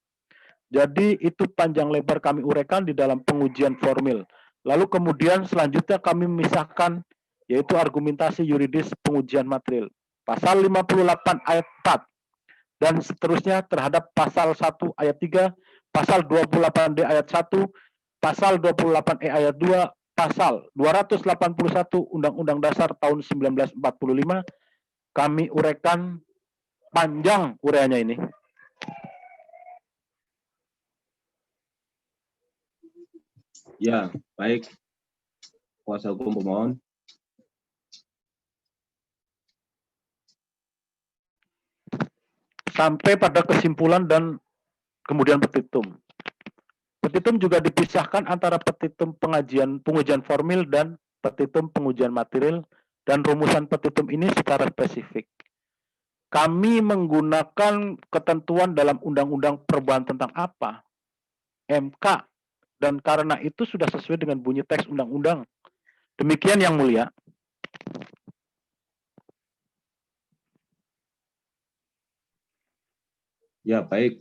Jadi itu panjang lebar kami uraikan di dalam pengujian formil. Lalu kemudian selanjutnya kami memisahkan, yaitu argumentasi yuridis pengujian material. Pasal 58 ayat 4 dan seterusnya terhadap pasal 1 ayat 3, pasal 28D ayat 1, pasal 28E ayat 2, pasal 281 Undang-Undang Dasar tahun 1945, kami uraikan panjang uraiannya ini. Ya, baik. Kuasa hukum pemohon. Sampai pada kesimpulan dan kemudian petitum. Petitum juga dipisahkan antara petitum pengujian formil dan petitum pengujian material, dan rumusan petitum ini secara spesifik. Kami menggunakan ketentuan dalam Undang-Undang Perubahan tentang apa? MK. Dan karena itu sudah sesuai dengan bunyi teks undang-undang. Demikian yang mulia. Ya, baik.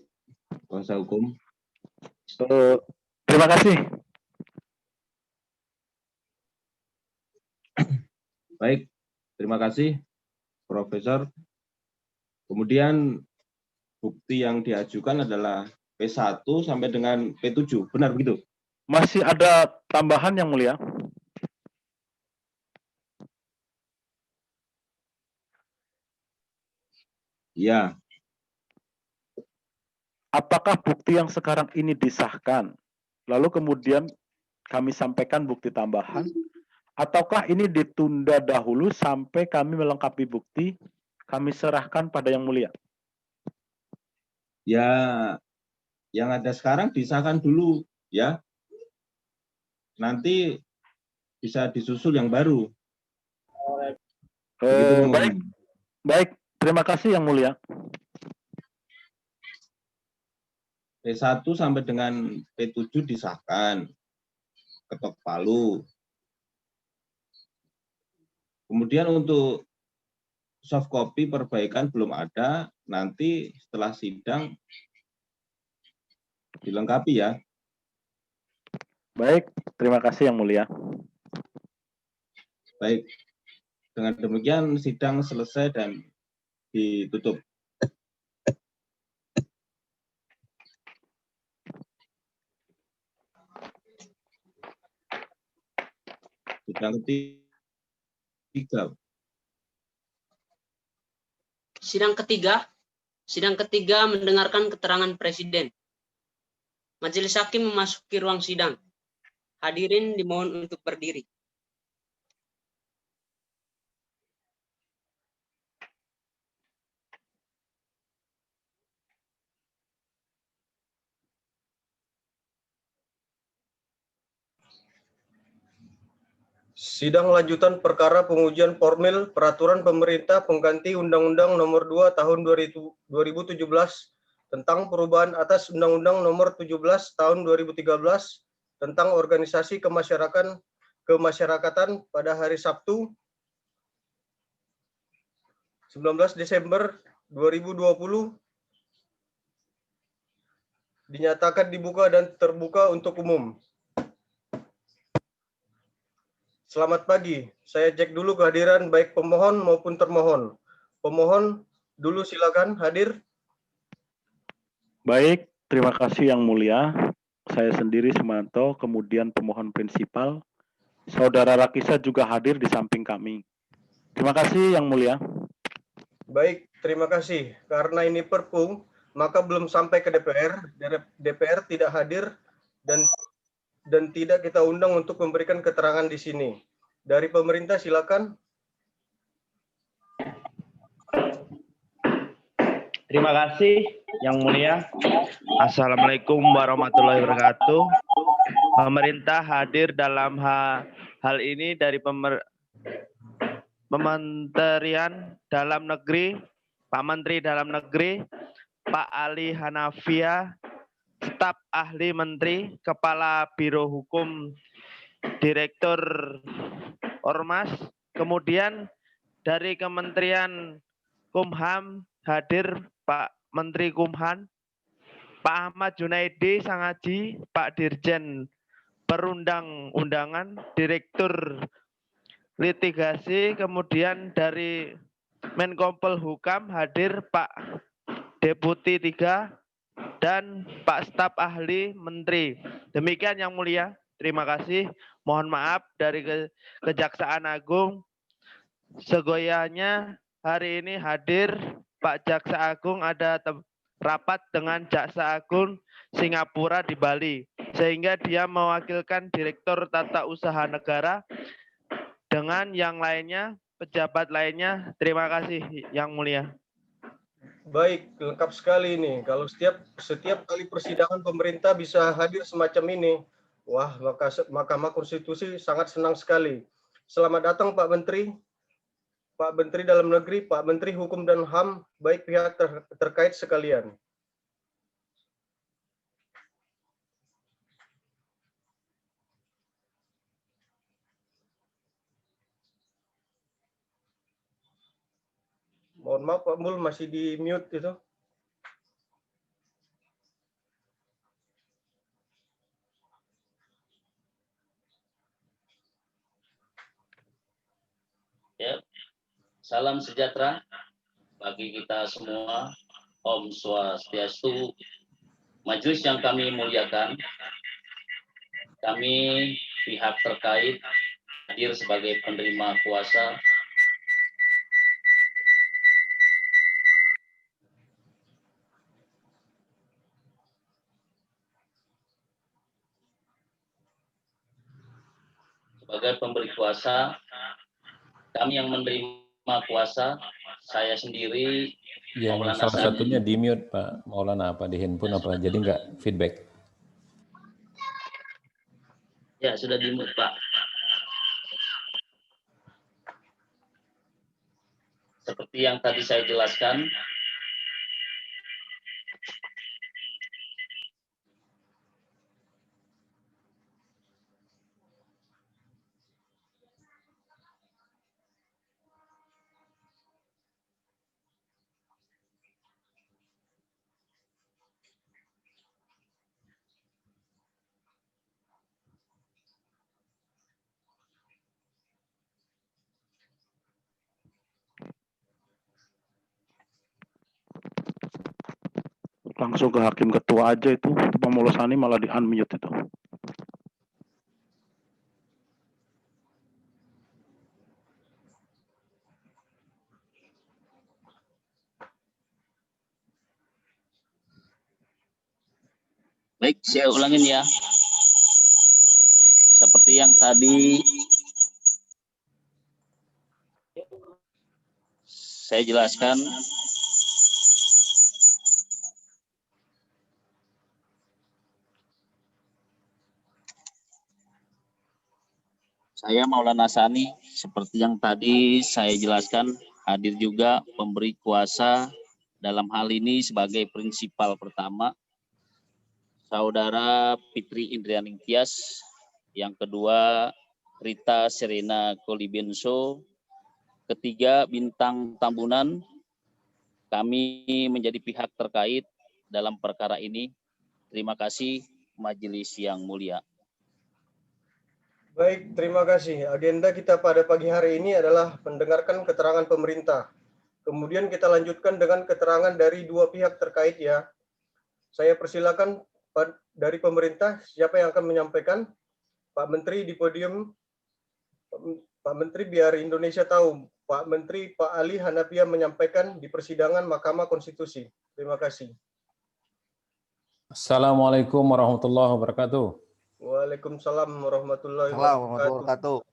Kuasa hukum. Terima kasih. Baik, terima kasih, Profesor. Kemudian bukti yang diajukan adalah P1 sampai dengan P7. Benar begitu? Masih ada tambahan yang mulia? Iya. Apakah bukti yang sekarang ini disahkan, lalu kemudian kami sampaikan bukti tambahan, ataukah ini ditunda dahulu sampai kami melengkapi bukti, kami serahkan pada yang mulia? Ya, yang ada sekarang disahkan dulu, ya. Nanti bisa disusul yang baru. Begitu Baik, baik. Terima kasih yang mulia. P1 sampai dengan P7 disahkan, ketok palu. Kemudian untuk soft copy perbaikan belum ada, nanti setelah sidang dilengkapi ya. Baik, terima kasih yang mulia. Baik, dengan demikian sidang selesai dan ditutup. Sidang ketiga. Sidang ketiga mendengarkan keterangan Presiden. Majelis Hakim memasuki ruang sidang. Hadirin dimohon untuk berdiri. Sidang lanjutan perkara pengujian formil Peraturan Pemerintah Pengganti Undang-Undang Nomor 2 Tahun 2017 tentang perubahan atas Undang-Undang Nomor 17 Tahun 2013 tentang organisasi kemasyarakatan pada hari Sabtu 19 Desember 2020 dinyatakan dibuka dan terbuka untuk umum. Selamat pagi, saya cek dulu kehadiran baik pemohon maupun termohon. Pemohon dulu silakan hadir. Baik, terima kasih yang mulia. Saya sendiri Sumanto, kemudian pemohon prinsipal. Saudara Rakisa juga hadir di samping kami. Terima kasih yang mulia. Baik, terima kasih. Karena ini Perpu, maka belum sampai ke DPR. DPR tidak hadir dan tidak kita undang untuk memberikan keterangan di sini. Dari pemerintah silakan. Terima kasih yang mulia. Assalamualaikum warahmatullahi wabarakatuh. Pemerintah hadir dalam hal ini dari Kementerian Dalam Negeri, Pak Menteri Dalam Negeri, Pak Ali Hanafia, staf ahli Menteri, Kepala Biro Hukum, Direktur Ormas, kemudian dari Kementerian Kumham hadir Pak Menteri Kumham, Pak Ahmad Junaidi Sangaji, Pak Dirjen Perundang-undangan, Direktur Litigasi, kemudian dari Menkompol Hukam hadir Pak Deputi 3 dan Pak Staf Ahli Menteri. Demikian yang mulia. Terima kasih. Mohon maaf dari Kejaksaan Agung. Segoyanya hari ini hadir Pak Jaksa Agung, ada rapat dengan Jaksa Agung Singapura di Bali. Sehingga dia mewakilkan Direktur Tata Usaha Negara dengan yang lainnya, pejabat lainnya. Terima kasih yang mulia. Baik, lengkap sekali ini. Kalau setiap kali persidangan pemerintah bisa hadir semacam ini, wah, maka Mahkamah Konstitusi sangat senang sekali. Selamat datang Pak Menteri, Pak Menteri Dalam Negeri, Pak Menteri Hukum dan HAM, baik pihak terkait sekalian. Mohon maaf Pak Mul, masih di mute itu. Ya, salam sejahtera bagi kita semua Om Swastiastu. Majelis yang kami muliakan, kami pihak terkait hadir sebagai penerima kuasa sebagai pemberi kuasa. Kami yang menerima kuasa, saya sendiri, Yang Maulana salah Sani. satunya di mute Pak Maulana, apa di handphone apa, jadi nggak feedback. Ya, sudah di-mute, Pak. Seperti yang tadi saya jelaskan, Langsung ke hakim ketua aja itu, Pak Maulana malah di unmute itu. baik, saya ulangin ya. Seperti yang tadi saya jelaskan, saya Maulana Sani, seperti yang tadi saya jelaskan, hadir juga pemberi kuasa dalam hal ini sebagai prinsipal pertama, Saudara Fitri Indrianing Tias, yang kedua Rita Serena Kolibenso, ketiga Bintang Tambunan. Kami menjadi pihak terkait dalam perkara ini. Terima kasih majelis yang mulia. Baik, terima kasih. Agenda kita pada pagi hari ini adalah mendengarkan keterangan pemerintah. Kemudian kita lanjutkan dengan keterangan dari dua pihak terkait ya. Saya persilakan dari pemerintah, siapa yang akan menyampaikan? Pak Menteri di podium. Pak Menteri, biar Indonesia tahu. Pak Menteri, Pak Ali Hanafiah menyampaikan di persidangan Mahkamah Konstitusi. Terima kasih. Assalamualaikum warahmatullahi wabarakatuh. Waalaikumsalam warahmatullahi wabarakatuh.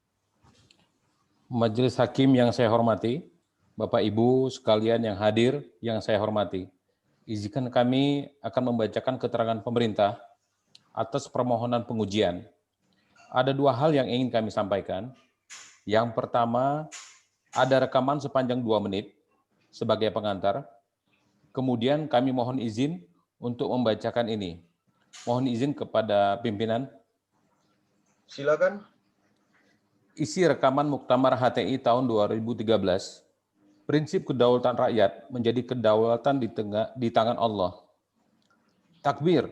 Majelis Hakim yang saya hormati, Bapak Ibu sekalian yang hadir yang saya hormati. Izinkan kami akan membacakan keterangan pemerintah atas permohonan pengujian. Ada dua hal yang ingin kami sampaikan. Yang pertama, ada rekaman sepanjang 2 menit sebagai pengantar. Kemudian kami mohon izin untuk membacakan ini. Mohon izin kepada pimpinan. Silakan. Isi rekaman Muktamar HTI tahun 2013. Prinsip kedaulatan rakyat menjadi kedaulatan di tangan Allah. Takbir,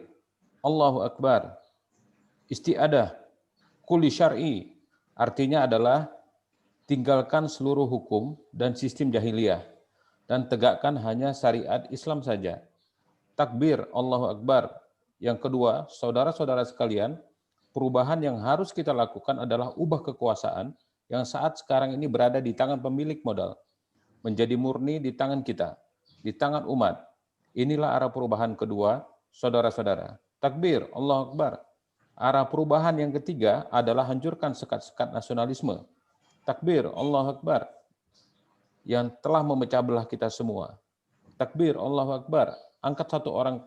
Allahu Akbar. Istiadah, kulli syar'i, artinya adalah tinggalkan seluruh hukum dan sistem jahiliyah dan tegakkan hanya syariat Islam saja. Takbir, Allahu Akbar. Yang kedua, saudara-saudara sekalian, perubahan yang harus kita lakukan adalah ubah kekuasaan yang saat sekarang ini berada di tangan pemilik modal, menjadi murni di tangan kita, di tangan umat. Inilah arah perubahan kedua, saudara-saudara. Takbir, Allahu Akbar. Arah perubahan yang ketiga adalah hancurkan sekat-sekat nasionalisme. Takbir, Allahu Akbar. Yang telah memecah belah kita semua. Takbir, Allahu Akbar. Angkat satu orang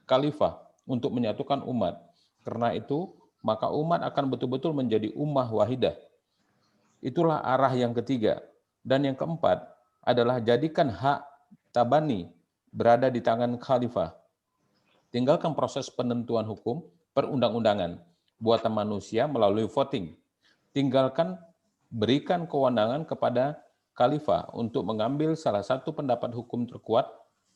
khalifah untuk menyatukan umat. Karena itu, maka umat akan betul-betul menjadi ummah wahidah. Itulah arah yang ketiga. Dan yang keempat adalah jadikan hak tabani berada di tangan khalifah. Tinggalkan proses penentuan hukum perundang-undangan buatan manusia melalui voting. Tinggalkan berikan kewenangan kepada khalifah untuk mengambil salah satu pendapat hukum terkuat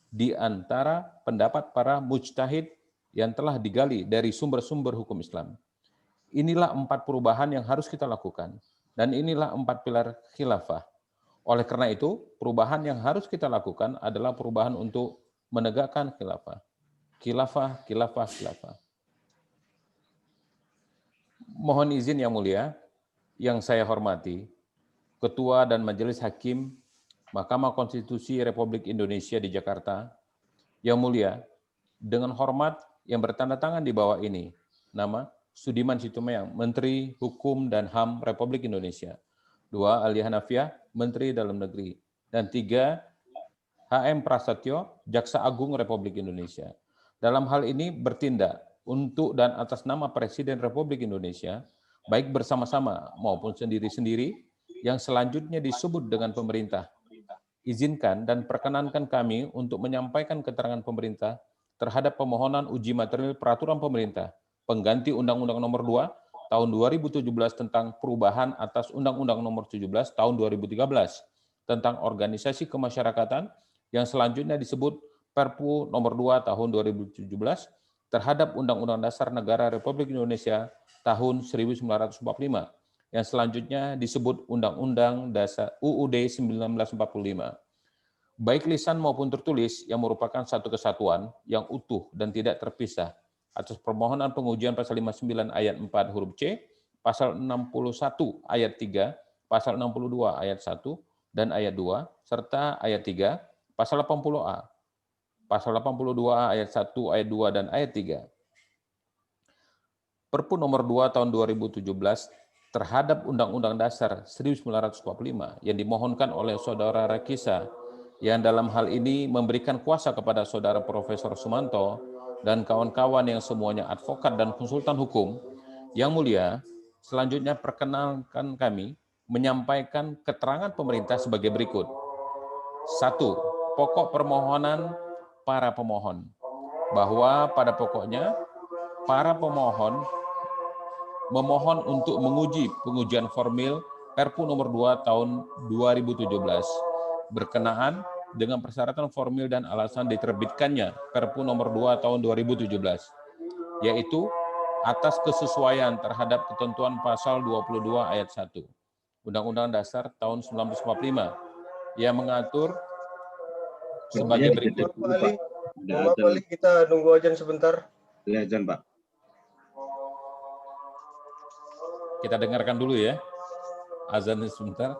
di antara pendapat para mujtahid yang telah digali dari sumber-sumber hukum Islam. Inilah 4 perubahan yang harus kita lakukan. Dan inilah 4 pilar khilafah. Oleh karena itu, perubahan yang harus kita lakukan adalah perubahan untuk menegakkan khilafah. Khilafah, khilafah, khilafah. Mohon izin yang mulia, yang saya hormati, Ketua dan Majelis Hakim Mahkamah Konstitusi Republik Indonesia di Jakarta, yang mulia, dengan hormat yang bertanda tangan di bawah ini, nama Sudiman Situmayang, Menteri Hukum dan HAM Republik Indonesia. 2. Ali Hanafiah, Menteri Dalam Negeri. Dan 3. HM Prasetyo, Jaksa Agung Republik Indonesia. Dalam hal ini bertindak untuk dan atas nama Presiden Republik Indonesia, baik bersama-sama maupun sendiri-sendiri, yang selanjutnya disebut dengan pemerintah. Izinkan dan perkenankan kami untuk menyampaikan keterangan pemerintah terhadap permohonan uji material peraturan pemerintah pengganti Undang-Undang Nomor 2 Tahun 2017 tentang perubahan atas Undang-Undang Nomor 17 Tahun 2013 tentang organisasi kemasyarakatan yang selanjutnya disebut Perpu Nomor 2 Tahun 2017 terhadap Undang-Undang Dasar Negara Republik Indonesia Tahun 1945 yang selanjutnya disebut Undang-Undang Dasar UUD 1945. Baik lisan maupun tertulis yang merupakan satu kesatuan yang utuh dan tidak terpisah atas permohonan pengujian pasal 59 ayat 4 huruf C, pasal 61 ayat 3, pasal 62 ayat 1 dan ayat 2, serta ayat 3, pasal 80A, pasal 82A ayat 1, ayat 2 dan ayat 3. Perpu nomor 2 tahun 2017 terhadap Undang-Undang Dasar 1945 yang dimohonkan oleh Saudara Rakisa yang dalam hal ini memberikan kuasa kepada Saudara Profesor Sumanto dan kawan-kawan yang semuanya advokat dan konsultan hukum. Yang mulia, selanjutnya perkenalkan kami menyampaikan keterangan pemerintah sebagai berikut. 1. Pokok permohonan para pemohon. Bahwa pada pokoknya para pemohon memohon untuk menguji pengujian formil Perpu nomor 2 tahun 2017 berkenaan dengan persyaratan formil dan alasan diterbitkannya Perpu nomor 2 tahun 2017, yaitu atas kesesuaian terhadap ketentuan pasal 22 ayat 1 Undang-Undang Dasar tahun 1945 yang mengatur sebagai berikut. Maaf Ali, kita nunggu ajan sebentar. Ya, ajan, Pak. Kita dengarkan dulu ya, azan sebentar.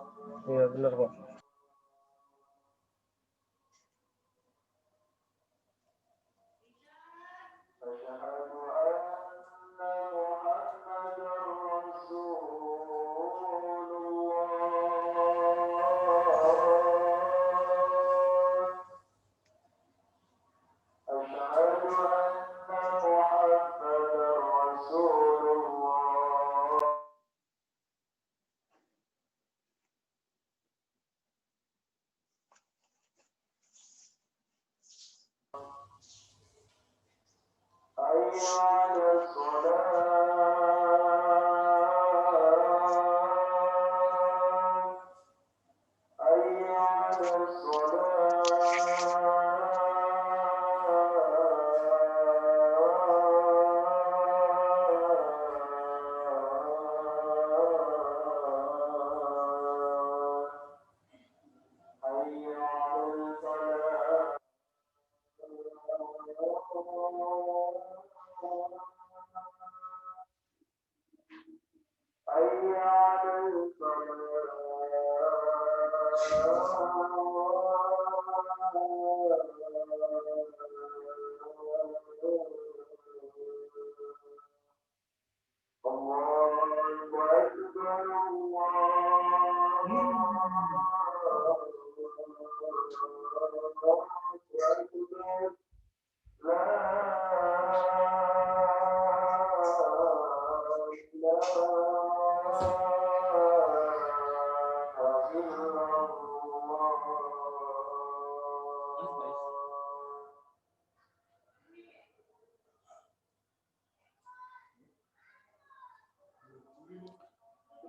Iya, benar, Pak.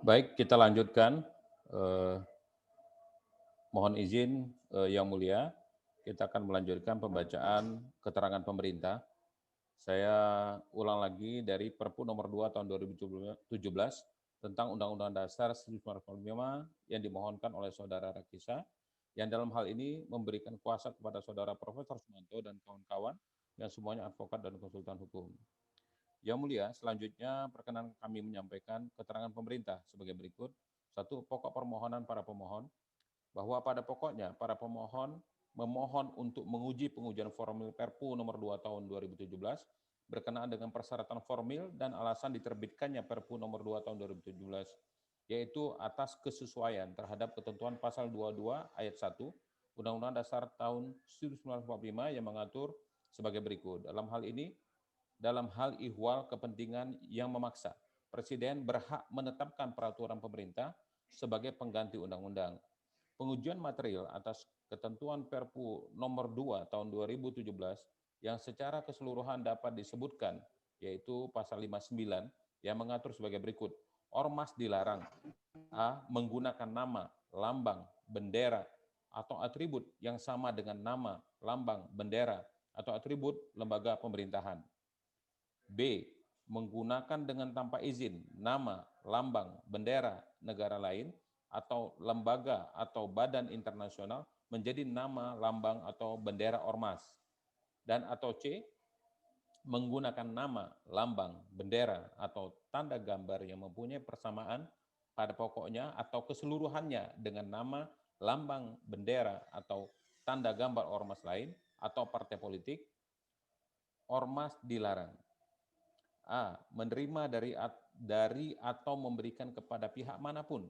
Baik, kita lanjutkan. Mohon izin yang mulia, kita akan melanjutkan pembacaan keterangan pemerintah. Saya ulang lagi dari Perpu nomor 2 tahun 2017 tentang Undang-Undang Dasar 1945 yang dimohonkan oleh Saudara Rakisa yang dalam hal ini memberikan kuasa kepada Saudara Profesor Sumanto dan kawan-kawan yang semuanya advokat dan konsultan hukum. Yang mulia, selanjutnya perkenan kami menyampaikan keterangan pemerintah sebagai berikut. 1. Pokok permohonan para pemohon, bahwa pada pokoknya para pemohon memohon untuk menguji pengujian formil Perpu nomor 2 tahun 2017 berkenaan dengan persyaratan formil dan alasan diterbitkannya Perpu nomor 2 tahun 2017, yaitu atas kesesuaian terhadap ketentuan pasal 22 ayat 1 Undang-Undang Dasar tahun 1945 yang mengatur sebagai berikut. Dalam hal ini, dalam hal ihwal kepentingan yang memaksa, Presiden berhak menetapkan peraturan pemerintah sebagai pengganti undang-undang. Pengujian material atas ketentuan Perpu nomor 2 tahun 2017 yang secara keseluruhan dapat disebutkan, yaitu pasal 59 yang mengatur sebagai berikut. Ormas dilarang: A. Menggunakan nama, lambang, bendera, atau atribut yang sama dengan nama, lambang, bendera, atau atribut lembaga pemerintahan. B. Menggunakan dengan tanpa izin nama, lambang, bendera negara lain atau lembaga atau badan internasional menjadi nama, lambang, atau bendera ormas. Dan atau C. Menggunakan nama, lambang, bendera, atau tanda gambar yang mempunyai persamaan pada pokoknya atau keseluruhannya dengan nama, lambang, bendera, atau tanda gambar ormas lain atau partai politik. Ormas dilarang: A. Menerima dari atau memberikan kepada pihak manapun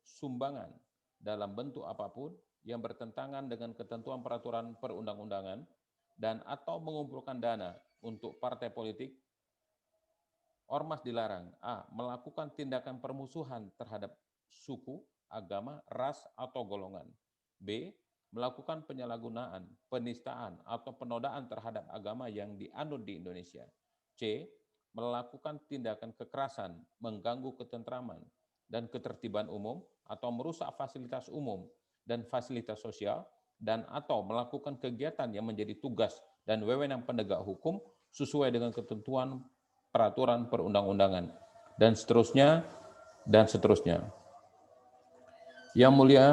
sumbangan dalam bentuk apapun yang bertentangan dengan ketentuan peraturan perundang-undangan dan atau mengumpulkan dana untuk partai politik. Ormas dilarang: A. Melakukan tindakan permusuhan terhadap suku, agama, ras, atau golongan. B. Melakukan penyalahgunaan, penistaan, atau penodaan terhadap agama yang dianut di Indonesia. C. Melakukan tindakan kekerasan, mengganggu ketentraman dan ketertiban umum, atau merusak fasilitas umum dan fasilitas sosial, dan atau melakukan kegiatan yang menjadi tugas dan wewenang penegak hukum sesuai dengan ketentuan peraturan perundang-undangan, dan seterusnya, dan seterusnya. Yang mulia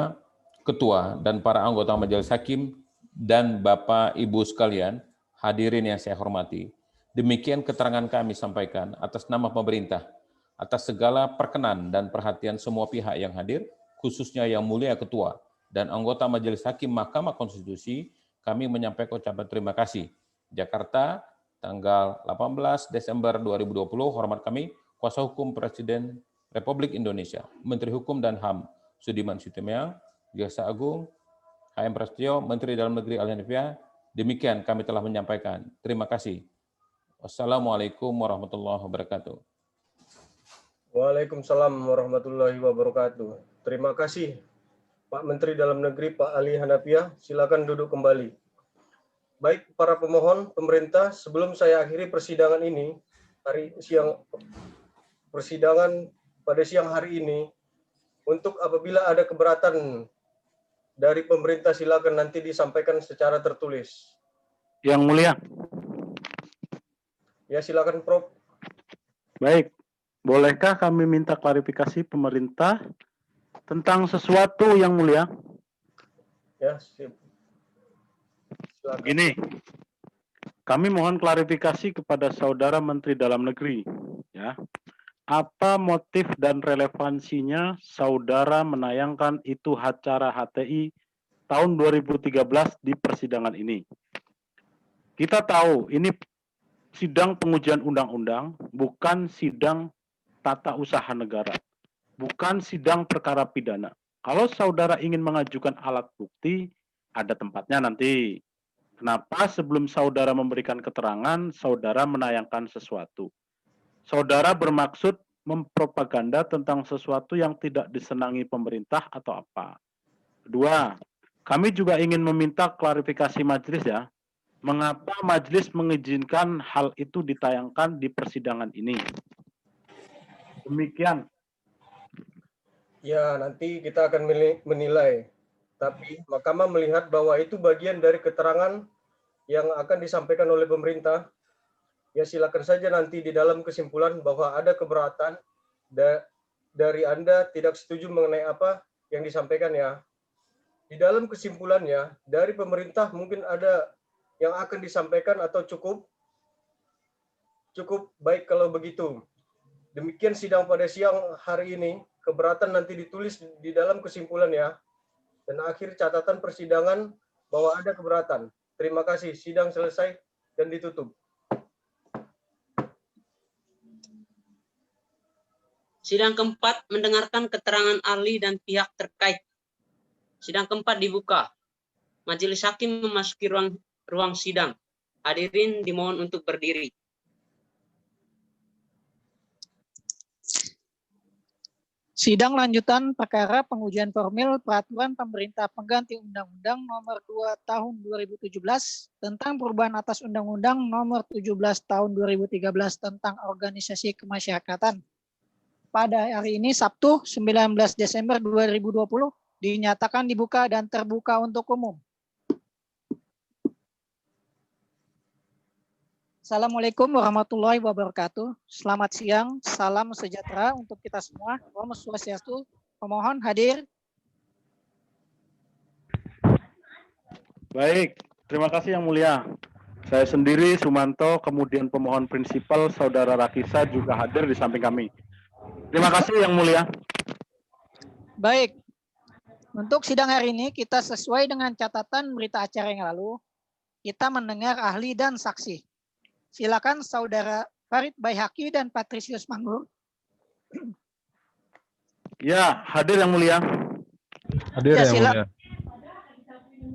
Ketua dan para anggota Majelis Hakim dan Bapak Ibu sekalian, hadirin yang saya hormati, demikian keterangan kami sampaikan atas nama pemerintah, atas segala perkenan dan perhatian semua pihak yang hadir, khususnya Yang Mulia Ketua dan anggota Majelis Hakim Mahkamah Konstitusi, kami menyampaikan ucapan terima kasih. Jakarta, tanggal 18 Desember 2020, hormat kami, Kuasa Hukum Presiden Republik Indonesia, Menteri Hukum dan HAM, Sudiman Sutimeang, Jaksa Agung, HM Prasetyo, Menteri Dalam Negeri Al-Hanifiyah. Demikian kami telah menyampaikan. Terima kasih. Wassalamualaikum warahmatullahi wabarakatuh. Waalaikumsalam warahmatullahi wabarakatuh. Terima kasih Pak Menteri Dalam Negeri Pak Ali Hanafiah. Silakan duduk kembali. Baik para pemohon, pemerintah, sebelum saya akhiri persidangan ini, persidangan pada siang hari ini, untuk apabila ada keberatan dari pemerintah silakan nanti disampaikan secara tertulis. Yang Mulia. Ya silakan Prof. Baik, bolehkah kami minta klarifikasi pemerintah tentang sesuatu Yang Mulia? Ya, silakan. Begini, kami mohon klarifikasi kepada Saudara Menteri Dalam Negeri, ya. Apa motif dan relevansinya saudara menayangkan itu acara HTI tahun 2013 di persidangan ini? Kita tahu ini sidang pengujian undang-undang, bukan sidang tata usaha negara, bukan sidang perkara pidana. Kalau saudara ingin mengajukan alat bukti, ada tempatnya nanti. Kenapa sebelum saudara memberikan keterangan, saudara menayangkan sesuatu? Saudara bermaksud mempropaganda tentang sesuatu yang tidak disenangi pemerintah atau apa? Kedua, kami juga ingin meminta klarifikasi majelis ya. Mengapa majelis mengizinkan hal itu ditayangkan di persidangan ini? Demikian. Ya, nanti kita akan menilai. Tapi Mahkamah melihat bahwa itu bagian dari keterangan yang akan disampaikan oleh pemerintah. Ya silakan saja nanti di dalam kesimpulan bahwa ada keberatan dari Anda tidak setuju mengenai apa yang disampaikan ya. Di dalam kesimpulannya, dari pemerintah mungkin ada yang akan disampaikan atau cukup? Cukup, baik kalau begitu. Demikian sidang pada siang hari ini. Keberatan nanti ditulis di dalam kesimpulan ya. Dan akhir catatan persidangan bahwa ada keberatan. Terima kasih. Sidang selesai dan ditutup. Sidang keempat mendengarkan keterangan ahli dan pihak terkait. Sidang keempat dibuka. Majelis hakim memasuki ruang sidang. Hadirin dimohon untuk berdiri. Sidang lanjutan perkara pengujian formil peraturan pemerintah pengganti Undang-Undang Nomor 2 Tahun 2017 tentang perubahan atas Undang-Undang Nomor 17 Tahun 2013 tentang organisasi kemasyarakatan. Pada hari ini Sabtu 19 Desember 2020 dinyatakan dibuka dan terbuka untuk umum. Assalamualaikum warahmatullahi wabarakatuh. Selamat siang, salam sejahtera untuk kita semua. Om Swastiastu. Pemohon hadir. Baik, terima kasih Yang Mulia. Saya sendiri, Sumanto, kemudian pemohon prinsipal, Saudara Rakisa juga hadir di samping kami. Terima kasih Yang Mulia. Baik, untuk sidang hari ini kita sesuai dengan catatan berita acara yang lalu, kita mendengar ahli dan saksi. Silakan Saudara Farid Baihaqi dan Patrisius Manggur. Ya, hadir Yang Mulia. Hadir Yang Mulia.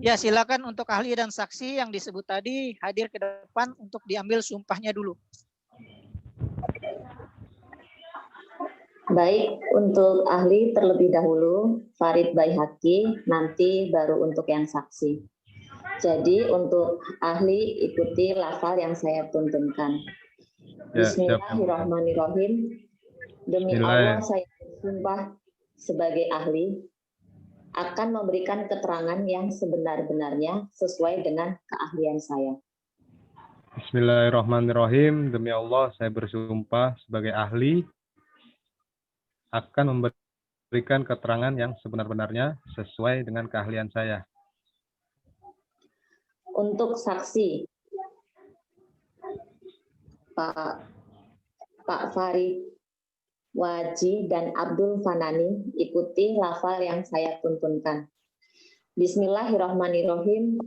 Ya, silakan untuk ahli dan saksi yang disebut tadi hadir ke depan untuk diambil sumpahnya dulu. Baik, untuk ahli terlebih dahulu Farid Baihaqi, nanti baru untuk yang saksi. Jadi untuk ahli ikuti lafal yang saya tuntunkan. Bismillahirrahmanirrahim. Demi Allah saya bersumpah sebagai ahli akan memberikan keterangan yang sebenar-benarnya sesuai dengan keahlian saya. Bismillahirrahmanirrahim. Demi Allah saya bersumpah sebagai ahli akan memberikan keterangan yang sebenar-benarnya sesuai dengan keahlian saya. Untuk saksi, Pak Farid Waji dan Abdul Fanani, ikuti lafal yang saya tuntunkan. Bismillahirrahmanirrahim.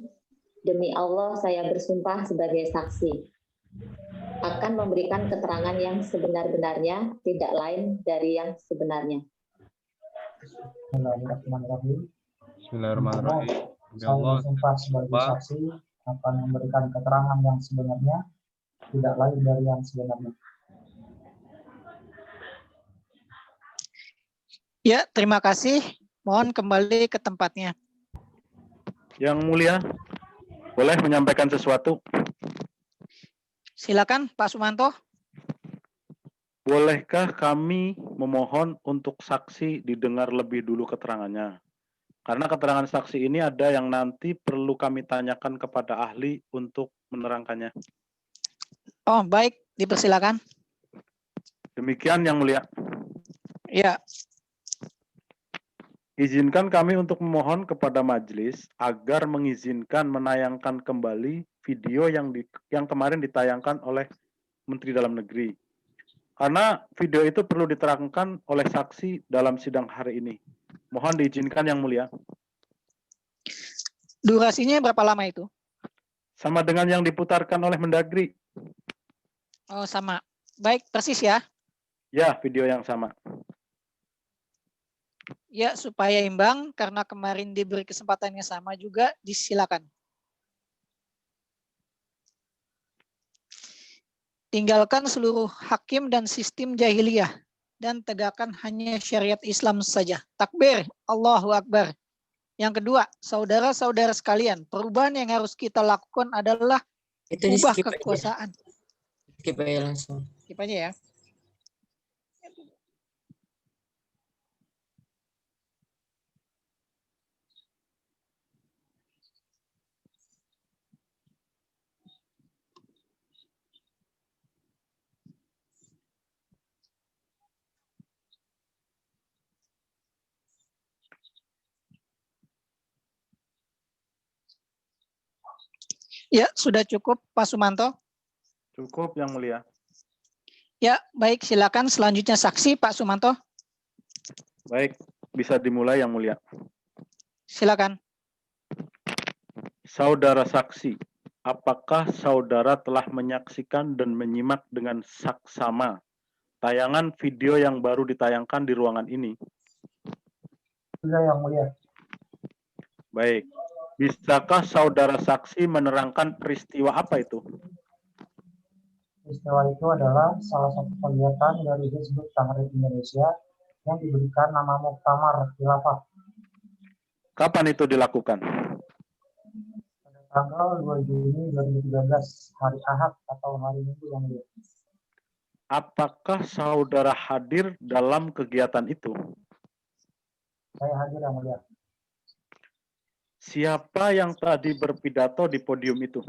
Demi Allah saya bersumpah sebagai saksi akan memberikan keterangan yang sebenar-benarnya, tidak lain dari yang sebenarnya. Bismillahirrahmanirrahim. Bismillahirrahmanirrahim. Saya bersumpah sebagai saksi akan memberikan keterangan yang sebenarnya, tidak lain dari yang sebenarnya. Ya, terima kasih. Mohon kembali ke tempatnya. Yang Mulia, boleh menyampaikan sesuatu? Silakan Pak Sumanto. Bolehkah kami memohon untuk saksi didengar lebih dulu keterangannya? Karena keterangan saksi ini ada yang nanti perlu kami tanyakan kepada ahli untuk menerangkannya. Oh, baik, dipersilakan. Demikian Yang Mulia. Ya. Izinkan kami untuk memohon kepada majelis agar mengizinkan menayangkan kembali video yang kemarin ditayangkan oleh Menteri Dalam Negeri. Karena video itu perlu diterangkan oleh saksi dalam sidang hari ini. Mohon diizinkan Yang Mulia. Durasinya berapa lama itu? Sama dengan yang diputarkan oleh Mendagri. Oh, sama. Baik, persis ya. Ya, video yang sama. Ya, supaya imbang, karena kemarin diberi kesempatan yang sama juga, disilakan. Tinggalkan seluruh hakim dan sistem jahiliyah, dan tegakkan hanya syariat Islam saja. Takbir, Allahu Akbar. Yang kedua, saudara-saudara sekalian, perubahan yang harus kita lakukan adalah ubah kekuasaan. Skip aja langsung. Skip aja ya. Ya, sudah cukup Pak Sumanto. Cukup Yang Mulia. Ya, baik, silakan selanjutnya saksi Pak Sumanto. Baik, bisa dimulai Yang Mulia. Silakan. Saudara saksi, apakah saudara telah menyaksikan dan menyimak dengan saksama tayangan video yang baru ditayangkan di ruangan ini? Sudah Yang Mulia. Baik, bisakah saudara saksi menerangkan peristiwa apa itu? Peristiwa itu adalah salah satu kegiatan dari Hizbut Tahrir Indonesia yang diberikan nama Muktamar Khilafah. Kapan itu dilakukan? Pada tanggal 2 Juni 2013, hari Ahad atau hari Minggu Yang Mulia. Apakah saudara hadir dalam kegiatan itu? Saya hadir Yang Mulia. Siapa yang tadi berpidato di podium itu?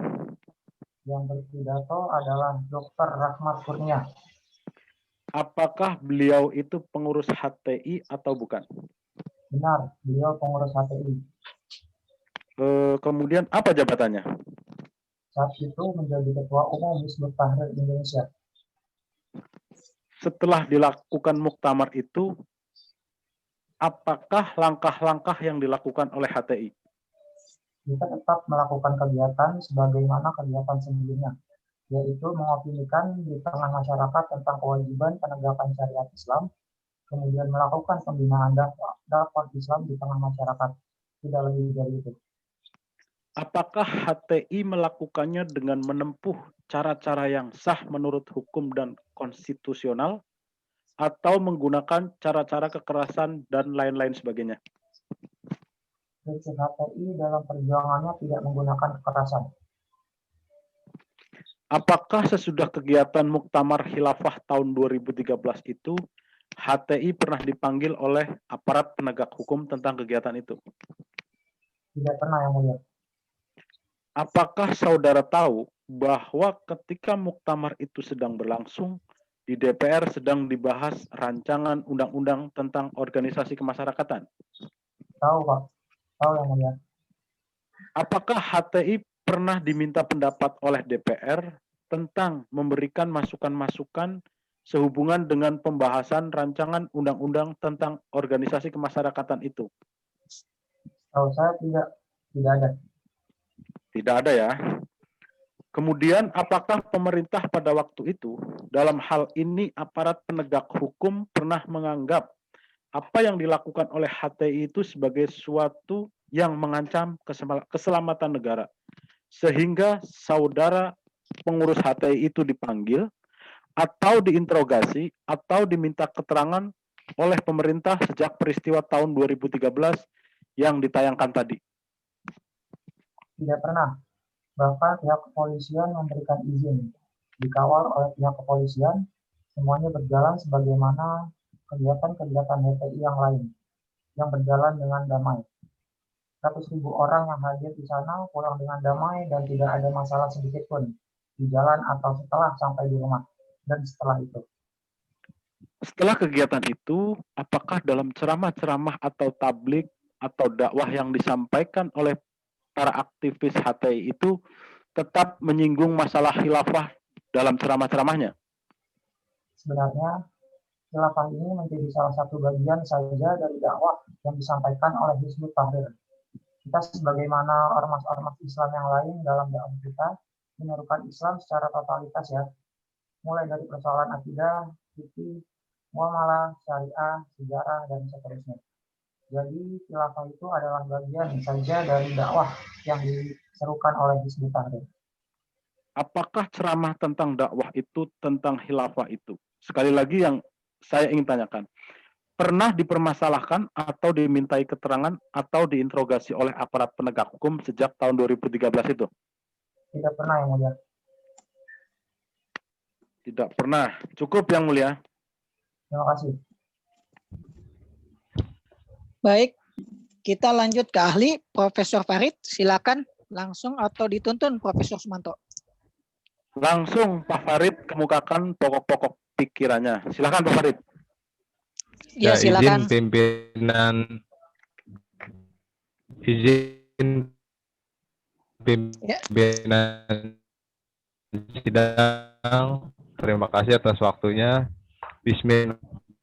Yang berpidato adalah Dr. Rahmat Kurnia. Apakah beliau itu pengurus HTI atau bukan? Benar, beliau pengurus HTI. Kemudian apa jabatannya? Saat itu menjadi Ketua Umum Hizbut Tahrir Indonesia. Setelah dilakukan muktamar itu, apakah langkah-langkah yang dilakukan oleh HTI? Kita tetap melakukan kegiatan sebagaimana kegiatan sebelumnya, yaitu mengopinikan di tengah masyarakat tentang kewajiban penegakan syariat Islam, kemudian melakukan pembinaan dakwah Islam di tengah masyarakat. Tidak lebih dari itu. Apakah HTI melakukannya dengan menempuh cara-cara yang sah menurut hukum dan konstitusional, atau menggunakan cara-cara kekerasan dan lain-lain sebagainya? Prinsip HTI dalam perjuangannya tidak menggunakan kekerasan. Apakah sesudah kegiatan Muktamar Khilafah tahun 2013 itu, HTI pernah dipanggil oleh aparat penegak hukum tentang kegiatan itu? Tidak pernah Yang Mulia. Apakah saudara tahu bahwa ketika Muktamar itu sedang berlangsung, di DPR sedang dibahas rancangan undang-undang tentang organisasi kemasyarakatan? Tahu Pak. Tahu Yang Mulia. Apakah HTI pernah diminta pendapat oleh DPR tentang memberikan masukan-masukan sehubungan dengan pembahasan rancangan undang-undang tentang organisasi kemasyarakatan itu? Tahu saya tidak ada. Tidak ada ya. Kemudian apakah pemerintah pada waktu itu dalam hal ini aparat penegak hukum pernah menganggap apa yang dilakukan oleh HTI itu sebagai suatu yang mengancam keselamatan negara, sehingga saudara pengurus HTI itu dipanggil atau diinterogasi atau diminta keterangan oleh pemerintah sejak peristiwa tahun 2013 yang ditayangkan tadi? Tidak pernah. Bahkan pihak kepolisian memberikan izin. Dikawal oleh pihak kepolisian, semuanya berjalan sebagaimana kegiatan-kegiatan HTI yang lain, yang berjalan dengan damai. 100.000 orang yang hadir di sana pulang dengan damai dan tidak ada masalah sedikit pun di jalan atau setelah sampai di rumah dan setelah itu. Setelah kegiatan itu, apakah dalam ceramah-ceramah atau tablik atau dakwah yang disampaikan oleh para aktivis HTI itu tetap menyinggung masalah khilafah dalam ceramah-ceramahnya? Sebenarnya, khilafah ini menjadi salah satu bagian saja dari dakwah yang disampaikan oleh Hizbut Tahrir. Kita sebagaimana ormas-ormas Islam yang lain dalam dakwah kita menyerukan Islam secara totalitas ya, mulai dari persoalan akidah, fikih, muamalah, syariah, sejarah, dan seterusnya. Jadi khilafah itu adalah bagian saja dari dakwah yang diserukan oleh Hizbut Tahrir. Apakah ceramah tentang dakwah itu tentang khilafah itu? Sekali lagi yang saya ingin tanyakan, pernah dipermasalahkan atau dimintai keterangan atau diinterogasi oleh aparat penegak hukum sejak tahun 2013 itu? Tidak pernah Yang Mulia. Tidak pernah. Cukup Yang Mulia. Terima kasih. Baik, kita lanjut ke ahli, Profesor Farid. Silakan langsung atau dituntun Profesor Sumanto. Langsung Pak Farid kemukakan pokok-pokok pikirannya. Silakan Pak Farid. Ya, silakan. Izin pimpinan sidang. Terima kasih atas waktunya. Bismillah.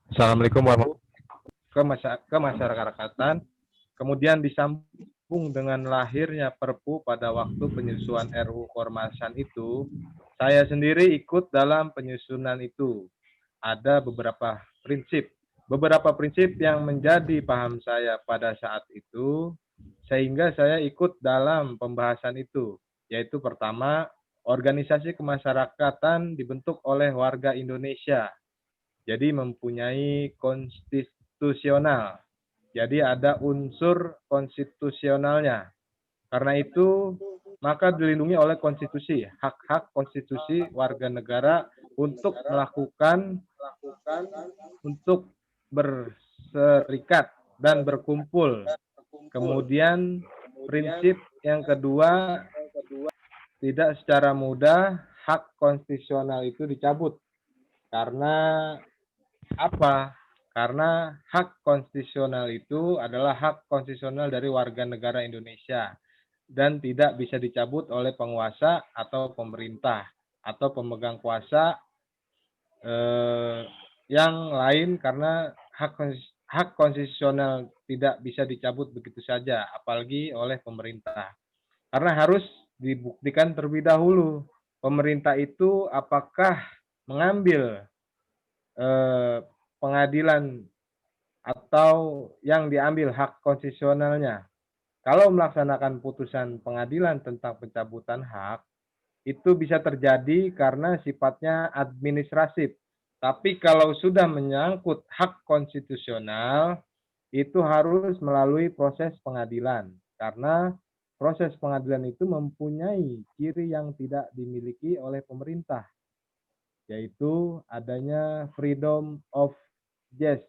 Assalamualaikum warahmatullahi kemasyarakatan. Kemudian disambung dengan lahirnya Perpu pada waktu penyusunan RUU Keormasan itu, saya sendiri ikut dalam penyusunan itu. Ada beberapa prinsip yang menjadi paham saya pada saat itu, sehingga saya ikut dalam pembahasan itu, yaitu pertama, organisasi kemasyarakatan dibentuk oleh warga Indonesia, jadi mempunyai konstitusional, jadi ada unsur konstitusionalnya. Karena itu, maka dilindungi oleh konstitusi, hak-hak konstitusi warga negara untuk melakukan, untuk berserikat dan berkumpul. Kemudian prinsip yang kedua, tidak secara mudah hak konstitusional itu dicabut. Karena apa? Karena hak konstitusional itu adalah hak konstitusional dari warga negara Indonesia dan tidak bisa dicabut oleh penguasa atau pemerintah atau pemegang kuasa yang lain, karena hak konstitusional tidak bisa dicabut begitu saja, apalagi oleh pemerintah. Karena harus dibuktikan terlebih dahulu pemerintah itu apakah mengambil pengadilan atau yang diambil hak konstitusionalnya. Kalau melaksanakan putusan pengadilan tentang pencabutan hak, itu bisa terjadi karena sifatnya administratif. Tapi kalau sudah menyangkut hak konstitusional, itu harus melalui proses pengadilan. Karena proses pengadilan itu mempunyai ciri yang tidak dimiliki oleh pemerintah, yaitu adanya freedom of judge.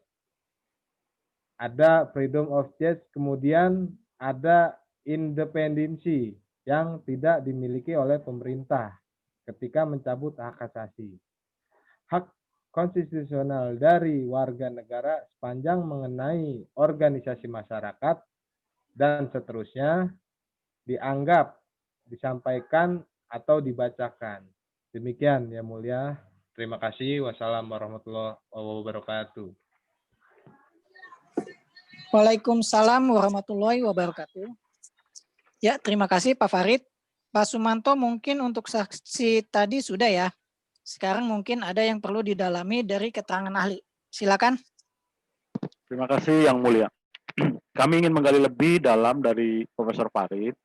Ada freedom of judge, kemudian ada independensi yang tidak dimiliki oleh pemerintah ketika mencabut hak asasi. Hak konstitusional dari warga negara sepanjang mengenai organisasi masyarakat dan seterusnya dianggap, disampaikan, atau dibacakan. Demikian yang mulia. Terima kasih. Wassalamualaikum warahmatullahi wabarakatuh. Waalaikumsalam warahmatullahi wabarakatuh. Ya, terima kasih Pak Farid. Pak Sumanto, mungkin untuk saksi tadi sudah ya. Sekarang mungkin ada yang perlu didalami dari keterangan ahli. Silakan. Terima kasih Yang Mulia. Kami ingin menggali lebih dalam dari Profesor Farid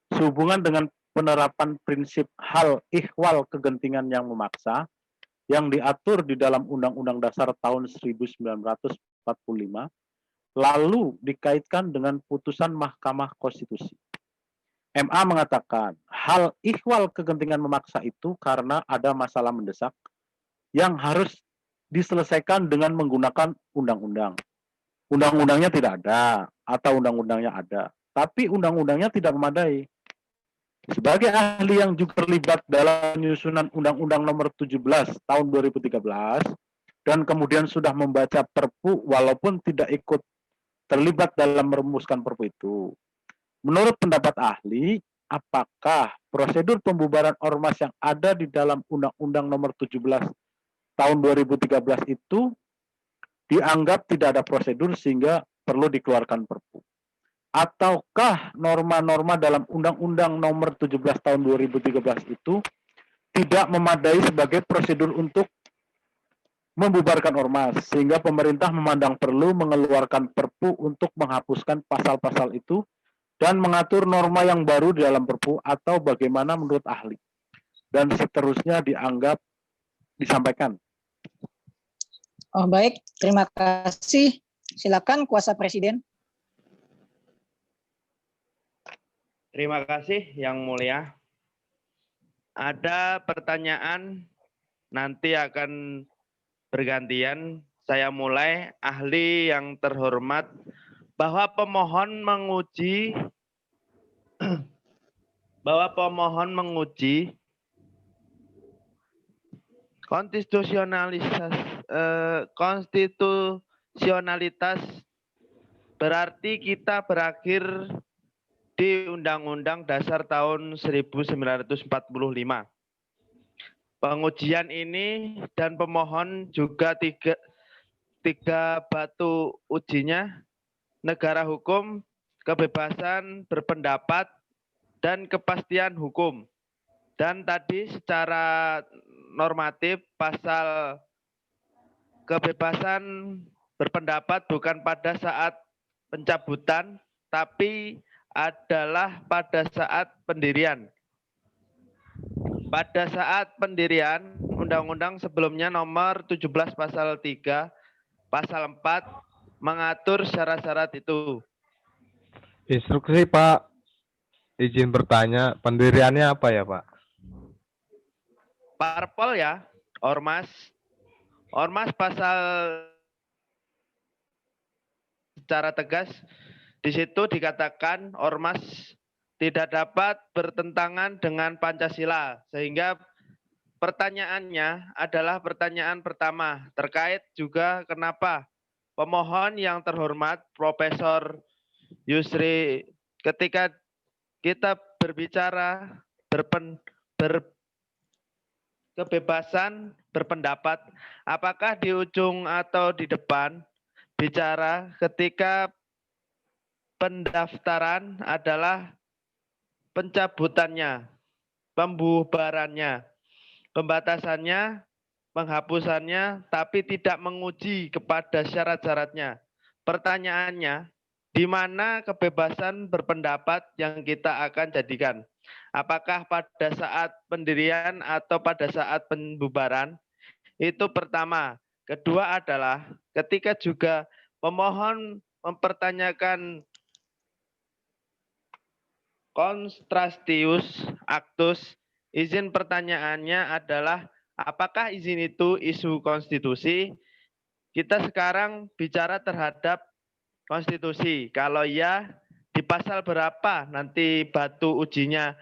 sehubungan dengan penerapan prinsip hal ihwal kegentingan yang memaksa yang diatur di dalam Undang-Undang Dasar tahun 1945, lalu dikaitkan dengan putusan Mahkamah Konstitusi. MA mengatakan hal ihwal kegentingan memaksa itu karena ada masalah mendesak yang harus diselesaikan dengan menggunakan undang-undang. Undang-undangnya tidak ada atau undang-undangnya ada, tapi undang-undangnya tidak memadai. Sebagai ahli yang juga terlibat dalam penyusunan Undang-Undang Nomor 17 tahun 2013 dan kemudian sudah membaca Perpu walaupun tidak ikut terlibat dalam merumuskan Perpu itu. Menurut pendapat ahli, apakah prosedur pembubaran ormas yang ada di dalam Undang-Undang Nomor 17 tahun 2013 itu dianggap tidak ada prosedur sehingga perlu dikeluarkan Perpu? Ataukah norma-norma dalam Undang-Undang Nomor 17 tahun 2013 itu tidak memadai sebagai prosedur untuk membubarkan ormas, sehingga pemerintah memandang perlu mengeluarkan Perpu untuk menghapuskan pasal-pasal itu dan mengatur norma yang baru di dalam Perpu, atau bagaimana menurut ahli? Dan seterusnya dianggap disampaikan. Oh, baik, terima kasih. Silakan kuasa Presiden. Terima kasih Yang Mulia. Ada pertanyaan, nanti akan bergantian. Saya mulai. Ahli yang terhormat, bahwa pemohon menguji konstitusionalitas berarti kita berakhir di Undang-Undang Dasar tahun 1945. Pengujian ini dan pemohon juga tiga batu ujinya, negara hukum, kebebasan berpendapat, dan kepastian hukum. Dan tadi secara normatif pasal kebebasan berpendapat bukan pada saat pencabutan, tapi adalah pada saat pendirian. Pada saat pendirian, Undang-Undang sebelumnya nomor 17 pasal 3, pasal 4 mengatur syarat-syarat itu. Instruksi Pak, izin bertanya, pendiriannya apa ya Pak? Parpol ya, ormas. Ormas pasal secara tegas di situ dikatakan ormas tidak dapat bertentangan dengan Pancasila, sehingga pertanyaannya adalah pertanyaan pertama terkait juga kenapa pemohon yang terhormat Profesor Yusri, ketika kita berbicara kebebasan berpendapat, apakah di ujung atau di depan bicara ketika pendaftaran adalah pencabutannya, pembubarannya, pembatasannya, penghapusannya, tapi tidak menguji kepada syarat-syaratnya. Pertanyaannya, di mana kebebasan berpendapat yang kita akan jadikan? Apakah pada saat pendirian atau pada saat pembubaran? Itu pertama. Kedua adalah ketika juga pemohon mempertanyakan kontrastius actus, izin pertanyaannya adalah apakah izin itu isu konstitusi? Kita sekarang bicara terhadap konstitusi. Kalau ya, di pasal berapa nanti batu ujinya?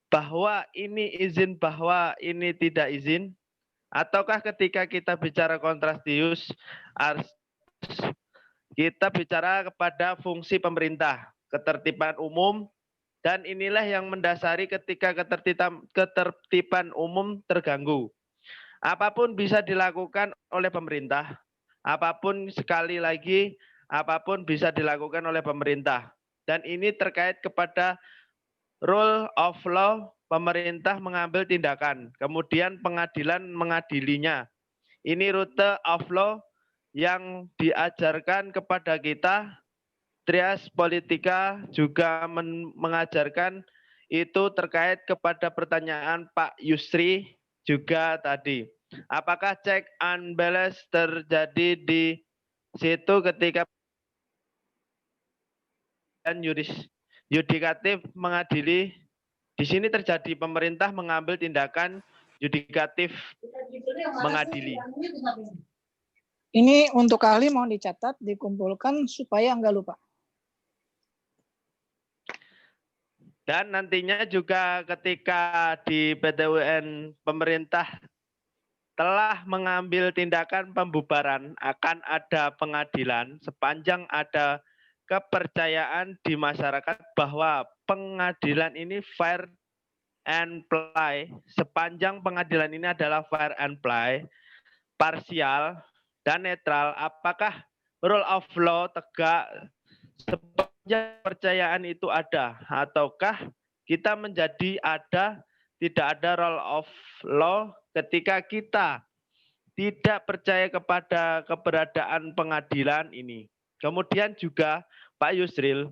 Bahwa ini izin, bahwa ini tidak izin? Ataukah ketika kita bicara kontrastius, kita bicara kepada fungsi pemerintah, ketertiban umum, dan inilah yang mendasari ketika ketertiban umum terganggu. Apapun bisa dilakukan oleh pemerintah, apapun sekali lagi, apapun bisa dilakukan oleh pemerintah. Dan ini terkait kepada rule of law, pemerintah mengambil tindakan, kemudian pengadilan mengadilinya. Ini rute of law yang diajarkan kepada kita. Trias Politika juga mengajarkan itu terkait kepada pertanyaan Pak Yusri juga tadi. Apakah check and balance terjadi di situ ketika dan yudikatif mengadili? Di sini terjadi pemerintah mengambil tindakan, yudikatif mengadili. Ini untuk ahli mohon dicatat, dikumpulkan supaya enggak lupa. Dan nantinya juga ketika di PTUN pemerintah telah mengambil tindakan pembubaran, akan ada pengadilan sepanjang ada kepercayaan di masyarakat bahwa pengadilan ini fair and play, sepanjang pengadilan ini adalah fair and play, parsial dan netral, apakah rule of law tegak sepanjang kepercayaan itu ada, ataukah kita menjadi tidak ada rule of law ketika kita tidak percaya kepada keberadaan pengadilan ini. Kemudian juga Pak Yusril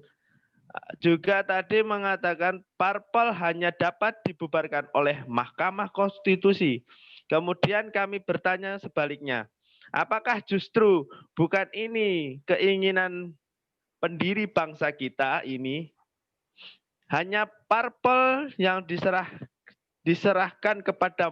juga tadi mengatakan parpol hanya dapat dibubarkan oleh Mahkamah Konstitusi. Kemudian kami bertanya sebaliknya, apakah justru bukan ini keinginan pendiri bangsa kita ini? Hanya parpol yang diserahkan kepada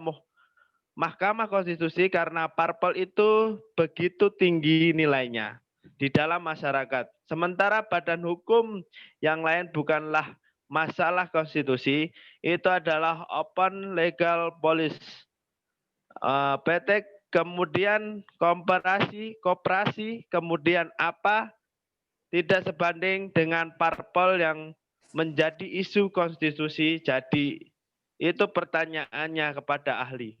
Mahkamah Konstitusi karena parpol itu begitu tinggi nilainya di dalam masyarakat. Sementara badan hukum yang lain bukanlah masalah konstitusi, itu adalah open legal policy. PT, kemudian koperasi, kemudian apa, tidak sebanding dengan parpol yang menjadi isu konstitusi. Jadi itu pertanyaannya kepada ahli.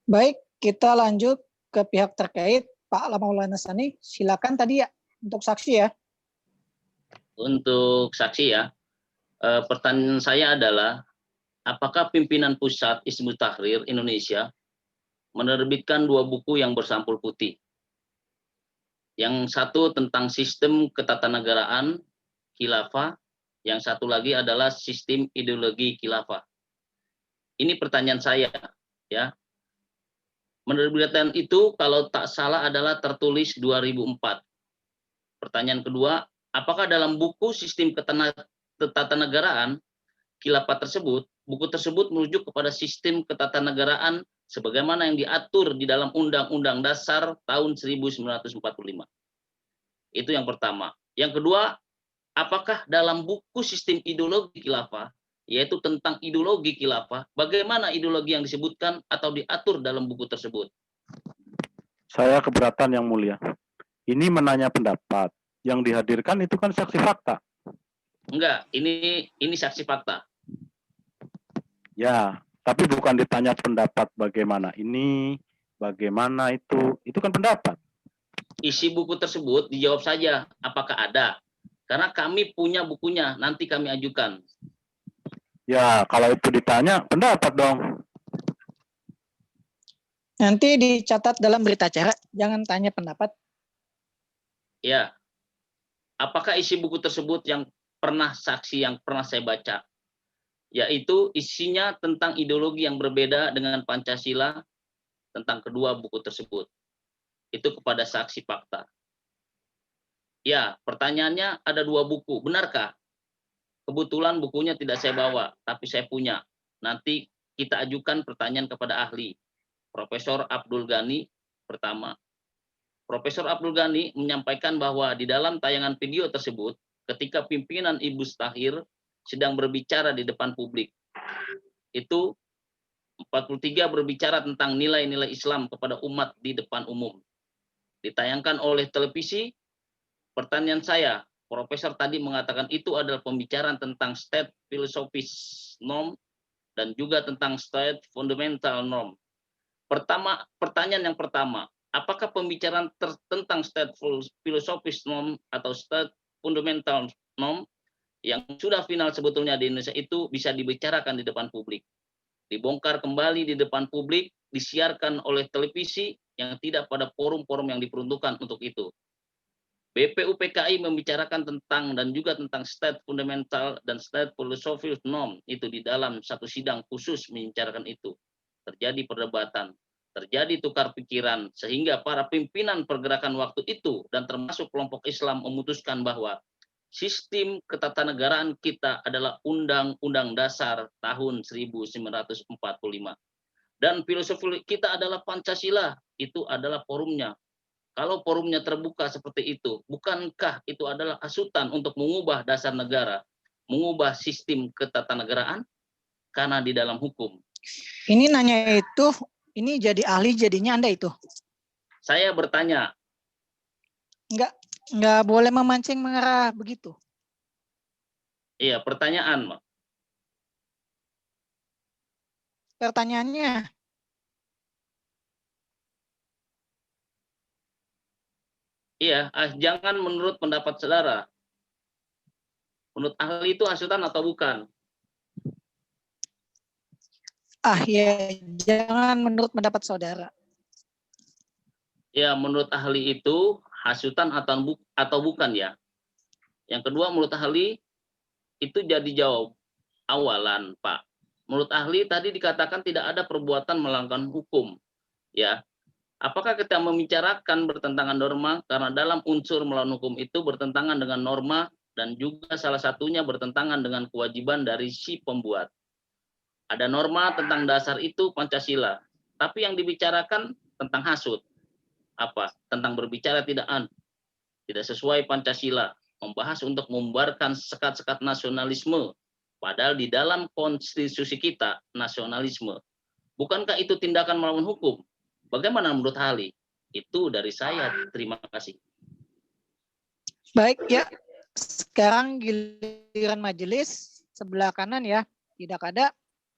Baik, kita lanjut ke pihak terkait. Pak Maulana Sani, silakan tadi ya untuk saksi ya. Untuk saksi ya, pertanyaan saya adalah, apakah pimpinan pusat Hizbut Tahrir Indonesia menerbitkan 2 buku yang bersampul putih? Yang satu tentang sistem ketatanegaraan khilafah, yang satu lagi adalah sistem ideologi khilafah. Ini pertanyaan saya, ya. Penerbitan itu kalau tak salah adalah tertulis 2004. Pertanyaan kedua, apakah dalam buku sistem ketatanegaraan khilafah tersebut, buku tersebut merujuk kepada sistem ketatanegaraan sebagaimana yang diatur di dalam Undang-Undang Dasar tahun 1945. Itu yang pertama. Yang kedua, apakah dalam buku sistem ideologi khilafah, yaitu tentang ideologi khilafah, bagaimana ideologi yang disebutkan atau diatur dalam buku tersebut? Saya keberatan Yang Mulia. Ini menanya pendapat. Yang dihadirkan itu kan saksi fakta. Enggak, ini saksi fakta. Ya, tapi bukan ditanya pendapat bagaimana ini, bagaimana itu kan pendapat. Isi buku tersebut dijawab saja apakah ada. Karena kami punya bukunya, nanti kami ajukan. Ya, kalau itu ditanya pendapat dong. Nanti dicatat dalam berita acara, jangan tanya pendapat. Ya. Apakah isi buku tersebut yang pernah saya baca? Yaitu isinya tentang ideologi yang berbeda dengan Pancasila tentang kedua buku tersebut. Itu kepada saksi fakta. Ya, pertanyaannya ada 2 buku, benarkah? Kebetulan bukunya tidak saya bawa, tapi saya punya. Nanti kita ajukan pertanyaan kepada ahli. Profesor Abdul Ghani pertama. Profesor Abdul Ghani menyampaikan bahwa di dalam tayangan video tersebut, ketika pimpinan Hizbut Tahrir sedang berbicara di depan publik, itu 43 berbicara tentang nilai-nilai Islam kepada umat di depan umum. Ditayangkan oleh televisi. Pertanyaan saya, Profesor tadi mengatakan itu adalah pembicaraan tentang state philosophies norm dan juga tentang state fundamental norm. Pertanyaan yang pertama, apakah pembicaraan tentang state philosophies norm atau state fundamental norm yang sudah final sebetulnya di Indonesia itu bisa dibicarakan di depan publik? Dibongkar kembali di depan publik, disiarkan oleh televisi yang tidak pada forum-forum yang diperuntukkan untuk itu. BPUPKI membicarakan tentang dan juga tentang state fundamental dan state philosophical norm itu di dalam satu sidang khusus membicarakan itu. Terjadi perdebatan, terjadi tukar pikiran sehingga para pimpinan pergerakan waktu itu dan termasuk kelompok Islam memutuskan bahwa sistem ketatanegaraan kita adalah Undang-Undang Dasar tahun 1945 dan filosofi kita adalah Pancasila, itu adalah forumnya. Kalau forumnya terbuka seperti itu, bukankah itu adalah hasutan untuk mengubah dasar negara, mengubah sistem ketatanegaraan? Karena di dalam hukum. Ini nanya itu, ini jadi ahli jadinya Anda itu? Saya bertanya. Enggak boleh memancing mengarah begitu. Iya, pertanyaan. Pertanyaannya. Iya, jangan menurut pendapat saudara. Menurut ahli itu hasutan atau bukan? Ya, jangan menurut pendapat saudara. Ya, menurut ahli itu hasutan atau bukan ya. Yang kedua, menurut ahli itu jadi jawab awalan, Pak. Menurut ahli tadi dikatakan tidak ada perbuatan melanggar hukum. Ya. Apakah kita membicarakan bertentangan norma karena dalam unsur melawan hukum itu bertentangan dengan norma dan juga salah satunya bertentangan dengan kewajiban dari si pembuat. Ada norma tentang dasar itu Pancasila, tapi yang dibicarakan tentang hasut. Apa? Tentang berbicara tidak sesuai Pancasila, membahas untuk membubarkan sekat-sekat nasionalisme, padahal di dalam konstitusi kita nasionalisme. Bukankah itu tindakan melawan hukum? Bagaimana menurut ahli? Itu dari saya. Terima kasih. Baik ya, Sekarang giliran majelis, sebelah kanan ya tidak ada,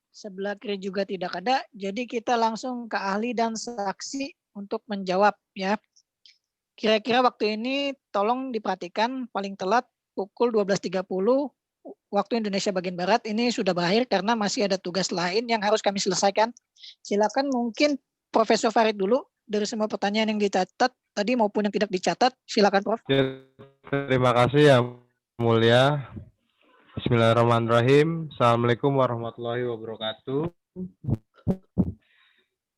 sebelah kiri juga tidak ada. Jadi kita langsung ke ahli dan saksi untuk menjawab ya. Kira-kira waktu ini tolong diperhatikan, paling telat pukul 12.30 waktu Indonesia bagian Barat ini sudah berakhir karena masih ada tugas lain yang harus kami selesaikan. Silakan mungkin Profesor Farid dulu dari semua pertanyaan yang dicatat tadi maupun yang tidak dicatat. Silakan Prof. Terima kasih yang mulia. Bismillahirrahmanirrahim. Assalamualaikum warahmatullahi wabarakatuh.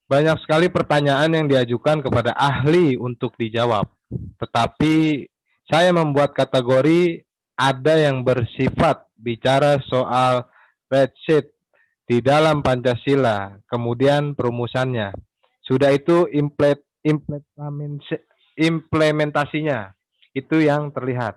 Banyak sekali pertanyaan yang diajukan kepada ahli untuk dijawab. Tetapi saya membuat kategori ada yang bersifat bicara soal red sheet di dalam Pancasila, kemudian perumusannya. Sudah itu implementasinya, itu yang terlihat.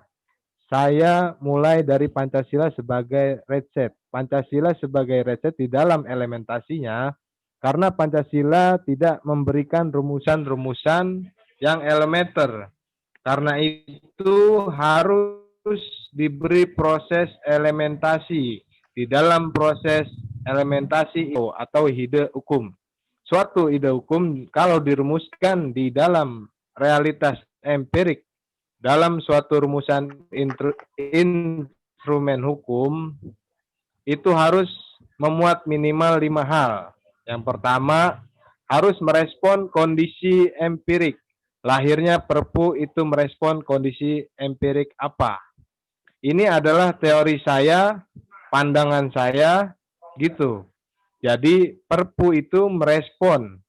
Saya mulai dari Pancasila sebagai red sheet. Pancasila sebagai red sheet di dalam elementasinya, karena Pancasila tidak memberikan rumusan-rumusan yang elementer. Karena itu harus diberi proses elementasi. Di dalam proses elementasi atau ide hukum. Suatu ide hukum kalau dirumuskan di dalam realitas empirik, dalam suatu rumusan instrumen hukum, itu harus memuat minimal 5 hal. Yang pertama, harus merespon kondisi empirik. Lahirnya Perpu itu merespon kondisi empirik apa? Ini adalah teori saya, pandangan saya, gitu. Jadi Perpu itu merespon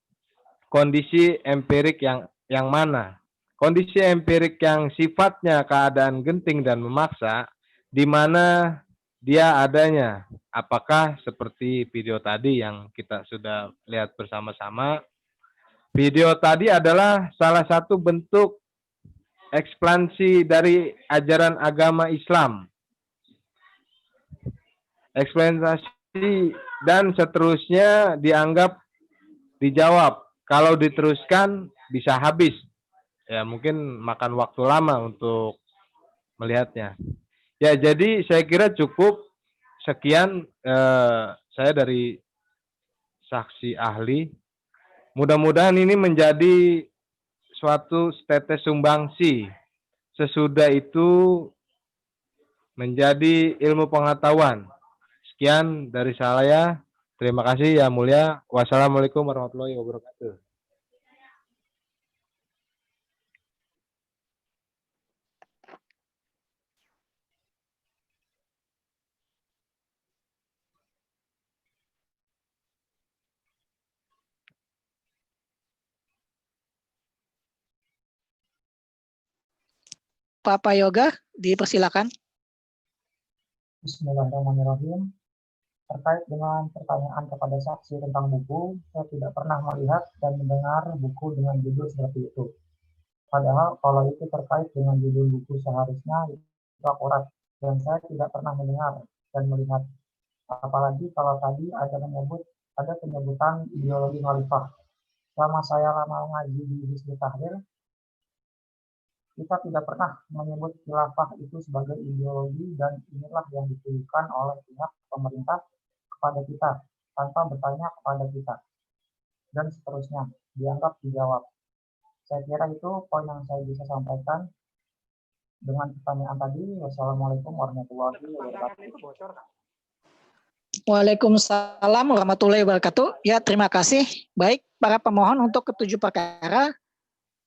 kondisi empirik yang mana? Kondisi empirik yang sifatnya keadaan genting dan memaksa, di mana dia adanya. Apakah seperti video tadi yang kita sudah lihat bersama-sama? Video tadi adalah salah satu bentuk ekspansi dari ajaran agama Islam. Ekspansi dan seterusnya dianggap dijawab. Kalau diteruskan bisa habis. Ya mungkin makan waktu lama untuk melihatnya. Ya jadi saya kira cukup sekian saya dari saksi ahli. Mudah-mudahan ini menjadi suatu tetes sumbangsi. Sesudah itu menjadi ilmu pengetahuan. Sekian dari saya. Terima kasih yang mulia. Wassalamualaikum warahmatullahi wabarakatuh. Pak Yoga, dipersilakan. Bismillahirrahmanirrahim. Terkait dengan pertanyaan kepada saksi tentang buku, saya tidak pernah melihat dan mendengar buku dengan judul seperti itu. Padahal kalau itu terkait dengan judul buku seharusnya itu akurat, dan saya tidak pernah mendengar dan melihat. Apalagi kalau tadi ada penyebutan ideologi khalifah. Selama saya lama mengaji di Hizbut Tahrir, kita tidak pernah menyebut khilafah itu sebagai ideologi, dan inilah yang ditujukan oleh pihak pemerintah kepada kita tanpa bertanya kepada kita, dan seterusnya dianggap dijawab. Saya kira itu poin yang saya bisa sampaikan dengan pertanyaan tadi. Wassalamualaikum warahmatullahi wabarakatuh. Waalaikumsalam warahmatullahi wabarakatuh. Ya, terima kasih. Baik, para pemohon untuk ketujuh perkara.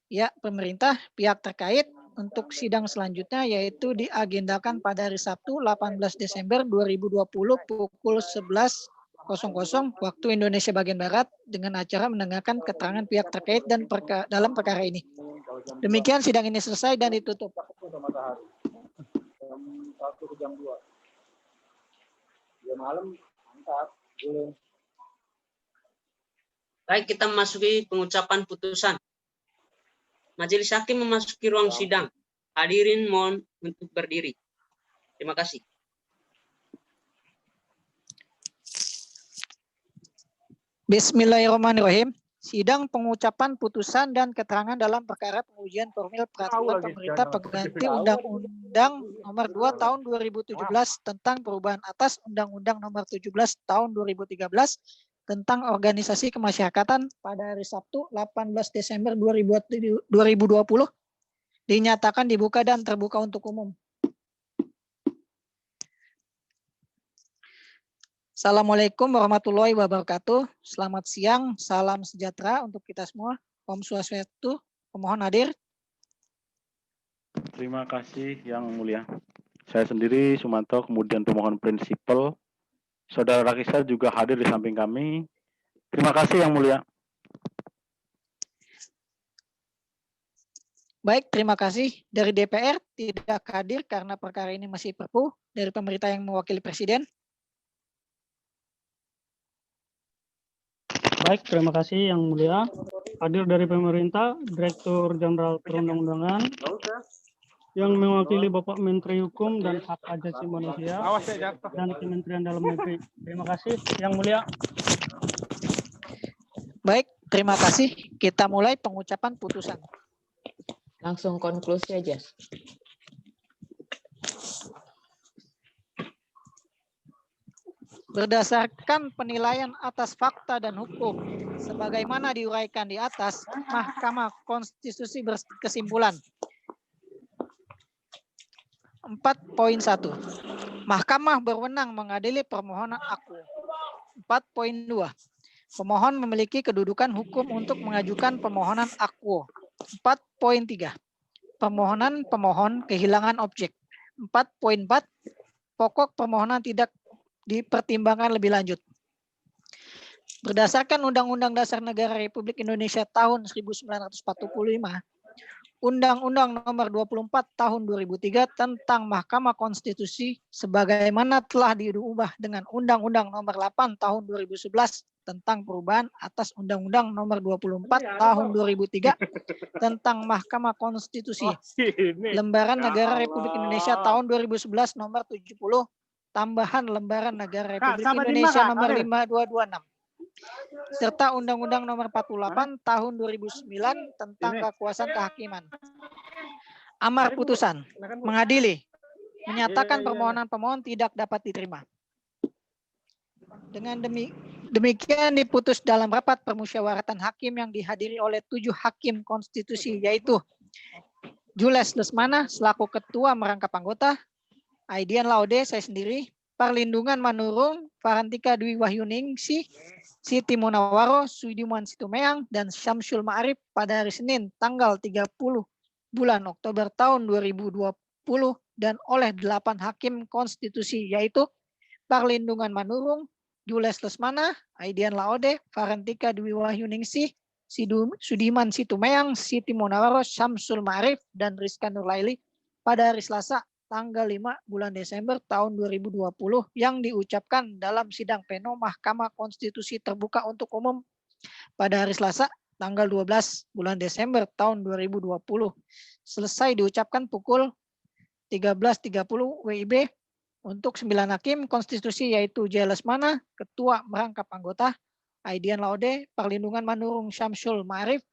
Ya, pemerintah, pihak terkait untuk sidang selanjutnya yaitu diagendakan pada hari Sabtu 18 Desember 2020 pukul 11.00 waktu Indonesia bagian Barat dengan acara mendengarkan keterangan pihak terkait dan dalam perkara ini. Demikian sidang ini selesai dan ditutup. Baik, kita memasuki pengucapan putusan. Majelis Hakim memasuki ruang sidang. Hadirin mohon untuk berdiri. Terima kasih. Bismillahirrahmanirrahim. Sidang pengucapan putusan dan keterangan dalam perkara pengujian formil peraturan pemerintah pengganti Undang-Undang Nomor 2 Tahun 2017 tentang perubahan atas Undang-Undang Nomor 17 Tahun 2013 tentang organisasi kemasyarakatan pada hari Sabtu 18 Desember 2020 dinyatakan dibuka dan terbuka untuk umum. Assalamualaikum warahmatullahi wabarakatuh. Selamat siang, salam sejahtera untuk kita semua. Om Swastiastu, pemohon hadir. Terima kasih Yang Mulia. Saya sendiri, Sumanto, kemudian pemohon prinsipal. Saudara Rakisa juga hadir di samping kami. Terima kasih Yang Mulia. Baik, terima kasih. Dari DPR tidak hadir karena perkara ini masih perpu. Dari pemerintah yang mewakili Presiden. Baik, terima kasih Yang Mulia. Hadir dari pemerintah, Direktur Jenderal Perundang-undangan, yang mewakili Bapak Menteri Hukum dan Hak Asasi Manusia, dan Kementerian Dalam Negeri. Terima kasih Yang Mulia. Baik, terima kasih. Kita mulai pengucapan putusan. Langsung konklusi aja. Berdasarkan penilaian atas fakta dan hukum, sebagaimana diuraikan di atas, Mahkamah Konstitusi berkesimpulan. 4.1. Mahkamah berwenang mengadili permohonan akuo. 4.2. Pemohon memiliki kedudukan hukum untuk mengajukan permohonan akuo. 4.3. Permohonan pemohon kehilangan objek. 4.4. Pokok permohonan tidak dipertimbangkan lebih lanjut. Berdasarkan Undang-Undang Dasar Negara Republik Indonesia tahun 1945, Undang-Undang Nomor 24 Tahun 2003 tentang Mahkamah Konstitusi sebagaimana telah diubah dengan Undang-Undang Nomor 8 Tahun 2011 tentang perubahan atas Undang-Undang Nomor 24 Tahun 2003 tentang Mahkamah Konstitusi. Lembaran Negara Republik Indonesia tahun 2011 Nomor 70 tambahan Lembaran Negara Republik Indonesia Nomor 5226 serta Undang-Undang Nomor 48 Tahun 2009 tentang kekuasaan kehakiman. Amar putusan mengadili menyatakan permohonan pemohon tidak dapat diterima. Dengan demikian diputus dalam rapat permusyawaratan hakim yang dihadiri oleh 7 hakim konstitusi, yaitu Jules Lesmana selaku ketua merangkap anggota, Aidian Laude, saya sendiri, Parlindungan Manurung, Farantika Dwi Wahyuningsih, Siti Munawaro, Sudiman Situmeang, dan Syamsul Ma'arif pada hari Senin tanggal 30 bulan Oktober tahun 2020 dan oleh 8 hakim konstitusi, yaitu Parlindungan Manurung, Jules Lesmana, Aidian Laude, Farantika Dwi Wahyuningsih, Sudiman Situmeang, Siti Munawaro, Syamsul Ma'arif, dan Rizka Nurlaili pada hari Selasa tanggal 5 bulan Desember tahun 2020 yang diucapkan dalam sidang pleno Mahkamah Konstitusi terbuka untuk umum pada hari Selasa tanggal 12 bulan Desember tahun 2020. Selesai diucapkan pukul 13.30 WIB untuk 9 hakim konstitusi, yaitu J. Lesmana, Ketua Merangkap Anggota, Aidian Laude, Parlindungan Manurung, Syamsul Ma'arif,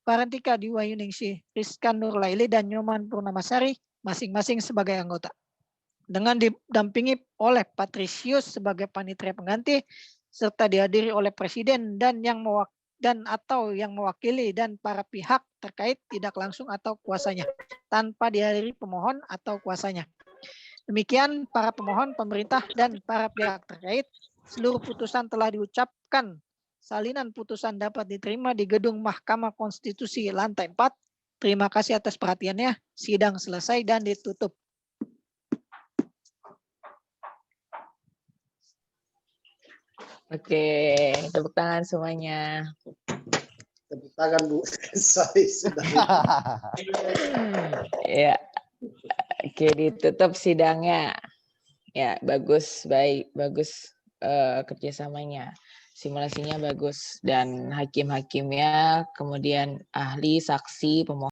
Farantika Dwi Wahyuningsih, Rizka Nurlaili, dan Nyoman Purnamasari masing-masing sebagai anggota. Dengan didampingi oleh Patrisius sebagai panitia pengganti serta dihadiri oleh Presiden dan yang mewakili dan para pihak terkait tidak langsung atau kuasanya tanpa dihadiri pemohon atau kuasanya. Demikian para pemohon, pemerintah, dan para pihak terkait. Seluruh putusan telah diucapkan. Salinan putusan dapat diterima di Gedung Mahkamah Konstitusi lantai 4. Terima kasih atas perhatiannya. Sidang selesai dan ditutup. Oke, tepuk tangan semuanya. Tepuk tangan Bu. Saya sudah. Ya. Oke, ditutup sidangnya. Ya, bagus, baik, bagus kerjasamanya. Simulasinya bagus dan hakim-hakimnya, kemudian ahli, saksi, pemohon